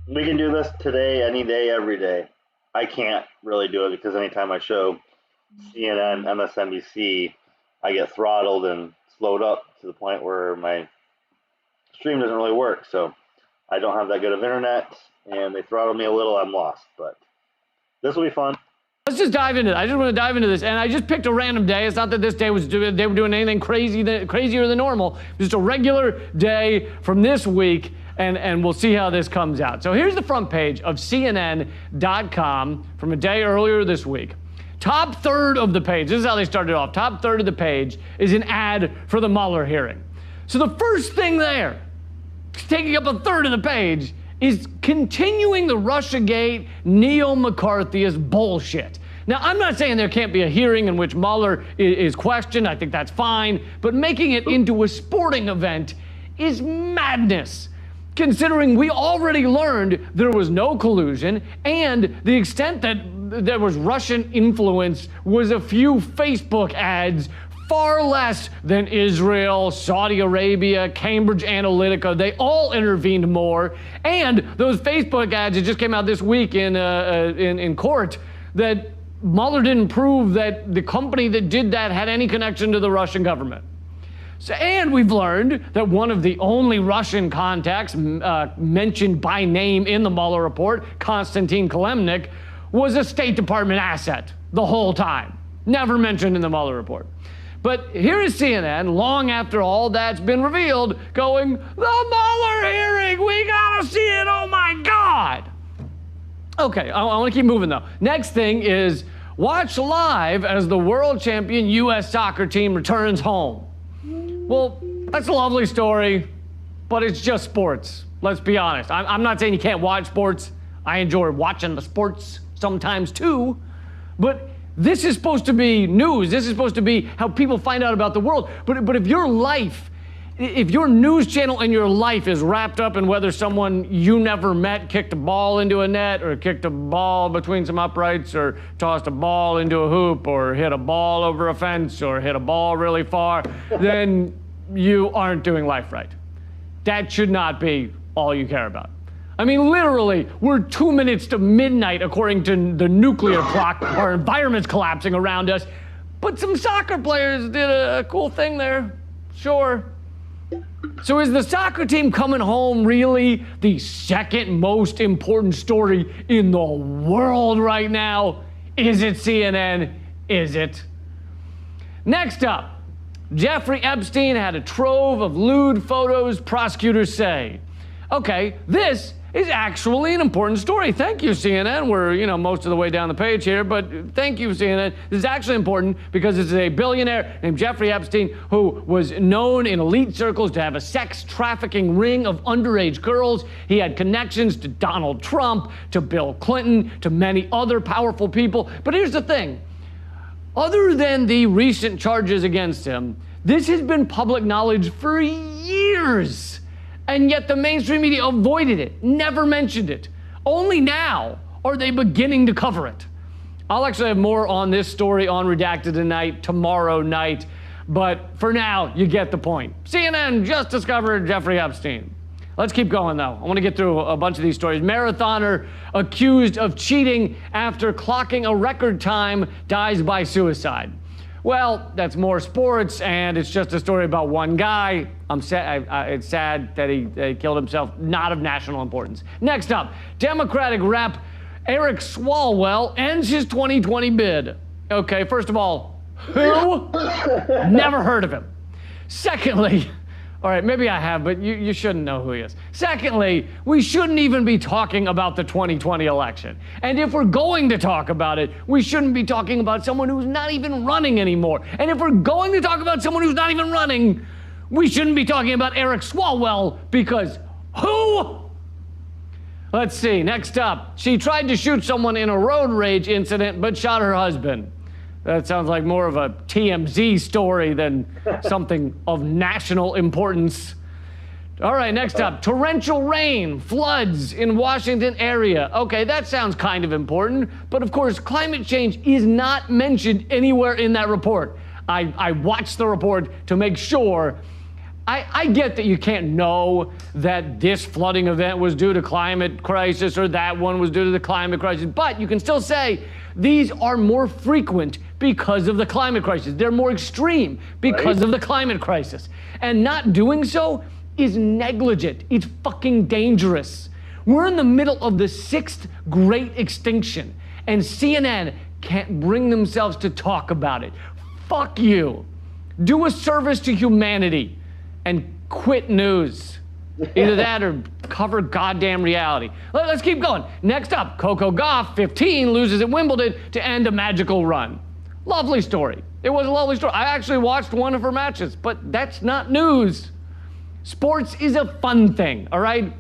We can do this today, any day, every day. I can't really do it because anytime I show CNN, MSNBC, I get throttled and slowed up to the point where my stream doesn't really work. So I don't have that good of internet, and they throttle me a little. I'm lost, but this will be fun. Let's just dive into it. I just want to dive into this, and I just picked a random day. It's not that this day they were doing anything crazier than normal. Just a regular day from this week, and we'll see how this comes out. So here's the front page of CNN.com from a day earlier this week. Top third of the page, this is how they started off, top third of the page is an ad for the Mueller hearing. So the first thing there, taking up a third of the page, is continuing the Russiagate neo-McCarthyist bullshit. Now, I'm not saying there can't be a hearing in which Mueller is questioned. I think that's fine. But making it into a sporting event is madness, considering we already learned there was no collusion, and the extent that there was Russian influence was a few Facebook ads, far less than Israel, Saudi Arabia, Cambridge Analytica. They all intervened more. And those Facebook ads, it just came out this week in court, that Mueller didn't prove that the company that did that had any connection to the Russian government. So, and we've learned that one of the only Russian contacts mentioned by name in the Mueller report, Konstantin Kalemnik, was a State Department asset the whole time. Never mentioned in the Mueller report. But here is CNN, long after all that's been revealed, going, the Mueller hearing, we gotta see it, oh my God. Okay, I want to keep moving though. Next thing is watch live as the world champion U.S. soccer team returns home. Well, that's a lovely story, but it's just sports. Let's be honest. I'm not saying you can't watch sports. I enjoy watching the sports sometimes too, but this is supposed to be news. This is supposed to be how people find out about the world. But if your life, if your news channel and your life is wrapped up in whether someone you never met kicked a ball into a net or kicked a ball between some uprights or tossed a ball into a hoop or hit a ball over a fence or hit a ball really far, then you aren't doing life right. That should not be all you care about. I mean, literally, we're 2 minutes to midnight according to the nuclear clock. Our environment's collapsing around us. But some soccer players did a cool thing there. Sure. So is the soccer team coming home really the second most important story in the world right now? Is it CNN? Is it? Next up, Jeffrey Epstein had a trove of lewd photos, prosecutors say. Okay, this is actually an important story. Thank you, CNN. We're, most of the way down the page here, but thank you, CNN. This is actually important because this is a billionaire named Jeffrey Epstein who was known in elite circles to have a sex trafficking ring of underage girls. He had connections to Donald Trump, to Bill Clinton, to many other powerful people. But here's the thing. Other than the recent charges against him, this has been public knowledge for years. And yet the mainstream media avoided it, never mentioned it. Only now are they beginning to cover it. I'll actually have more on this story on Redacted tonight, tomorrow night. But for now, you get the point. CNN just discovered Jeffrey Epstein. Let's keep going, though. I want to get through a bunch of these stories. Marathoner accused of cheating after clocking a record time dies by suicide. Well, that's more sports, and it's just a story about one guy. It's sad that he killed himself, not of national importance. Next up, Democratic Rep Eric Swalwell ends his 2020 bid. Okay, first of all, who? Never heard of him. Secondly, all right, maybe I have, but you shouldn't know who he is. Secondly, we shouldn't even be talking about the 2020 election. And if we're going to talk about it, we shouldn't be talking about someone who's not even running anymore. And if we're going to talk about someone who's not even running, we shouldn't be talking about Eric Swalwell because who? Let's see, next up. She tried to shoot someone in a road rage incident, but shot her husband. That sounds like more of a TMZ story than something of national importance. All right, next up, torrential rain, floods in Washington area. Okay, that sounds kind of important, but of course, climate change is not mentioned anywhere in that report. I watched the report to make sure. I get that you can't know that this flooding event was due to climate crisis or that one was due to the climate crisis, but you can still say these are more frequent because of the climate crisis. They're more extreme because of the climate crisis. And not doing so is negligent. It's fucking dangerous. We're in the middle of the 6th great extinction, and CNN can't bring themselves to talk about it. Fuck you. Do a service to humanity and quit news. Either that or cover goddamn reality. Let's keep going. Next up, Coco Gauff, 15, loses at Wimbledon to end a magical run. Lovely story. It was a lovely story. I actually watched one of her matches, but that's not news. Sports is a fun thing, all right?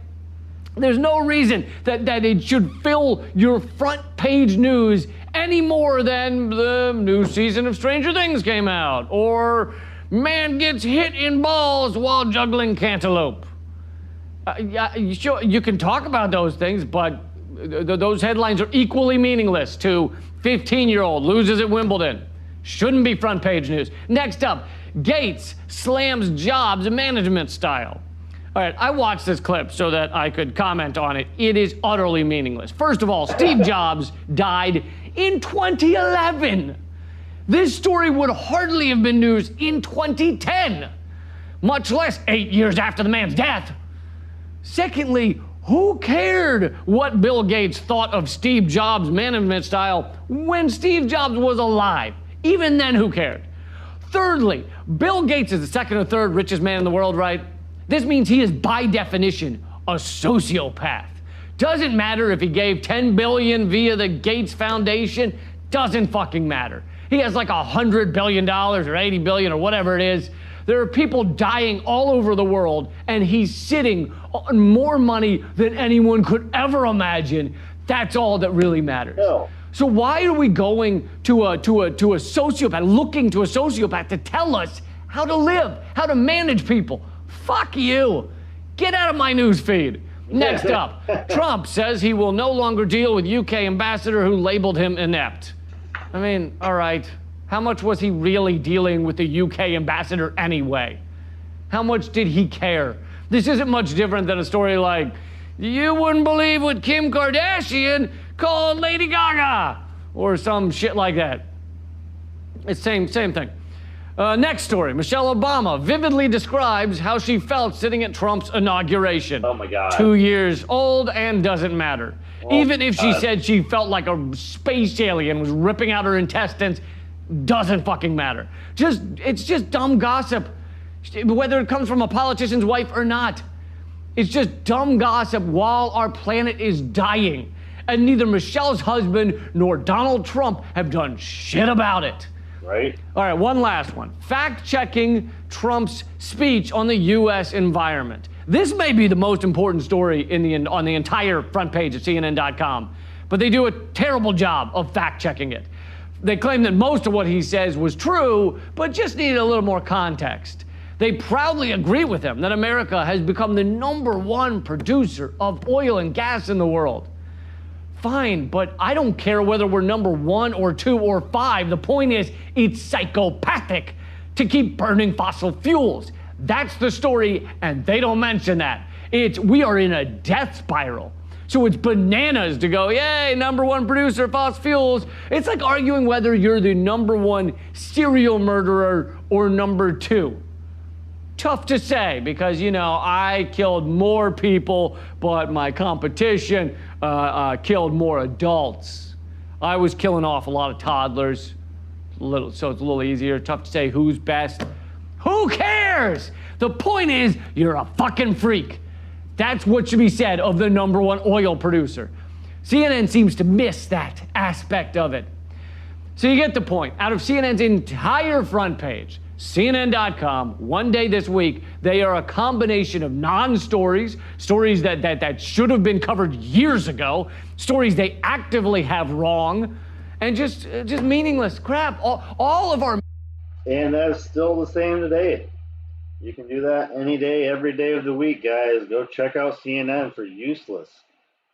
There's no reason that it should fill your front page news any more than the new season of Stranger Things came out, or man gets hit in balls while juggling cantaloupe. Sure, you can talk about those things, but those headlines are equally meaningless to 15-year-old loses at Wimbledon. Shouldn't be front page news. Next up, Gates slams Jobs management style. All right, I watched this clip so that I could comment on it. It is utterly meaningless. First of all, Steve Jobs died in 2011. This story would hardly have been news in 2010, much less 8 years after the man's death. Secondly, who cared what Bill Gates thought of Steve Jobs' management style when Steve Jobs was alive? Even then, who cared? Thirdly, Bill Gates is the second or third richest man in the world, right? This means he is, by definition, a sociopath. Doesn't matter if he gave $10 billion via the Gates Foundation, doesn't fucking matter. He has like $100 billion or $80 billion or whatever it is. There are people dying all over the world, and he's sitting on more money than anyone could ever imagine. That's all that really matters. No. So why are we going to a sociopath, looking to a sociopath to tell us how to live, how to manage people? Fuck you. Get out of my news feed. Next up, Trump says he will no longer deal with UK ambassador who labeled him inept. I mean, all right. How much was he really dealing with the UK ambassador anyway? How much did he care? This isn't much different than a story like, you wouldn't believe what Kim Kardashian called Lady Gaga, or some shit like that. It's same thing. Next story, Michelle Obama vividly describes how she felt sitting at Trump's inauguration. Oh my God. 2 years old and doesn't matter. Even if she said she felt like a space alien was ripping out her intestines, doesn't fucking matter. It's just dumb gossip, whether it comes from a politician's wife or not. It's just dumb gossip while our planet is dying. And neither Michelle's husband nor Donald Trump have done shit about it. Right. All right, one last one. Fact-checking Trump's speech on the U.S. environment. This may be the most important story on the entire front page of CNN.com, but they do a terrible job of fact-checking it. They claim that most of what he says was true, but just needed a little more context. They proudly agree with him that America has become the #1 producer of oil and gas in the world. Fine, but I don't care whether we're #1 or 2 or 5. The point is, it's psychopathic to keep burning fossil fuels. That's the story, and they don't mention that. We are in a death spiral. So it's bananas to go, yay, #1 producer of fossil fuels. It's like arguing whether you're the #1 serial murderer or #2. Tough to say because, I killed more people, but my competition killed more adults. I was killing off a lot of toddlers, so it's a little easier. Tough to say who's best. Who cares? The point is, you're a fucking freak. That's what should be said of the #1 oil producer. CNN seems to miss that aspect of it. So you get the point. Out of CNN's entire front page, CNN.com, one day this week, they are a combination of non-stories, stories that should have been covered years ago, stories they actively have wrong, and just meaningless crap. All of our... And that's still the same today. You can do that any day, every day of the week, guys. Go check out CNN for useless,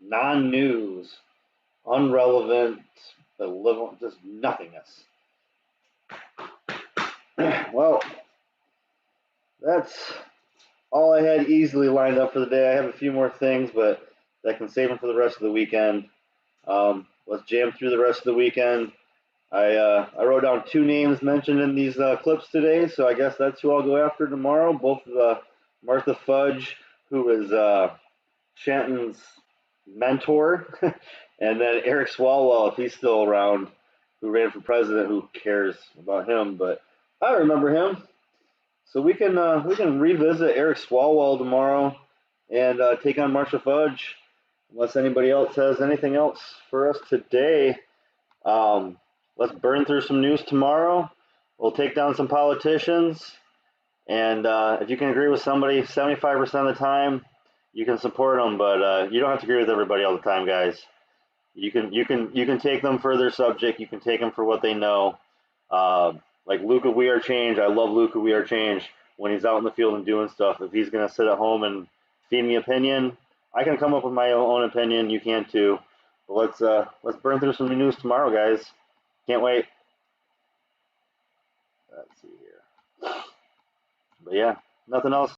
non-news, unrelevant, just nothingness. Well, that's all I had easily lined up for the day. I have a few more things, but I can save them for the rest of the weekend. Let's jam through the rest of the weekend. I wrote down 2 names mentioned in these clips today, so I guess that's who I'll go after tomorrow. Both Martha Fudge, who is Shanton's mentor, and then Eric Swalwell, if he's still around, who ran for president. Who cares about him? But I remember him. So we can revisit Eric Swalwell tomorrow and take on Martha Fudge, unless anybody else has anything else for us today. Let's burn through some news tomorrow. We'll take down some politicians, and if you can agree with somebody 75% of the time, you can support them. But you don't have to agree with everybody all the time, guys. You can take them for their subject. You can take them for what they know. Like Luca We Are Change. I love Luca We Are Change when he's out in the field and doing stuff. If he's gonna sit at home and feed me opinion, I can come up with my own opinion. You can too. But let's burn through some news tomorrow, guys. Can't wait. Let's see here. But yeah, nothing else.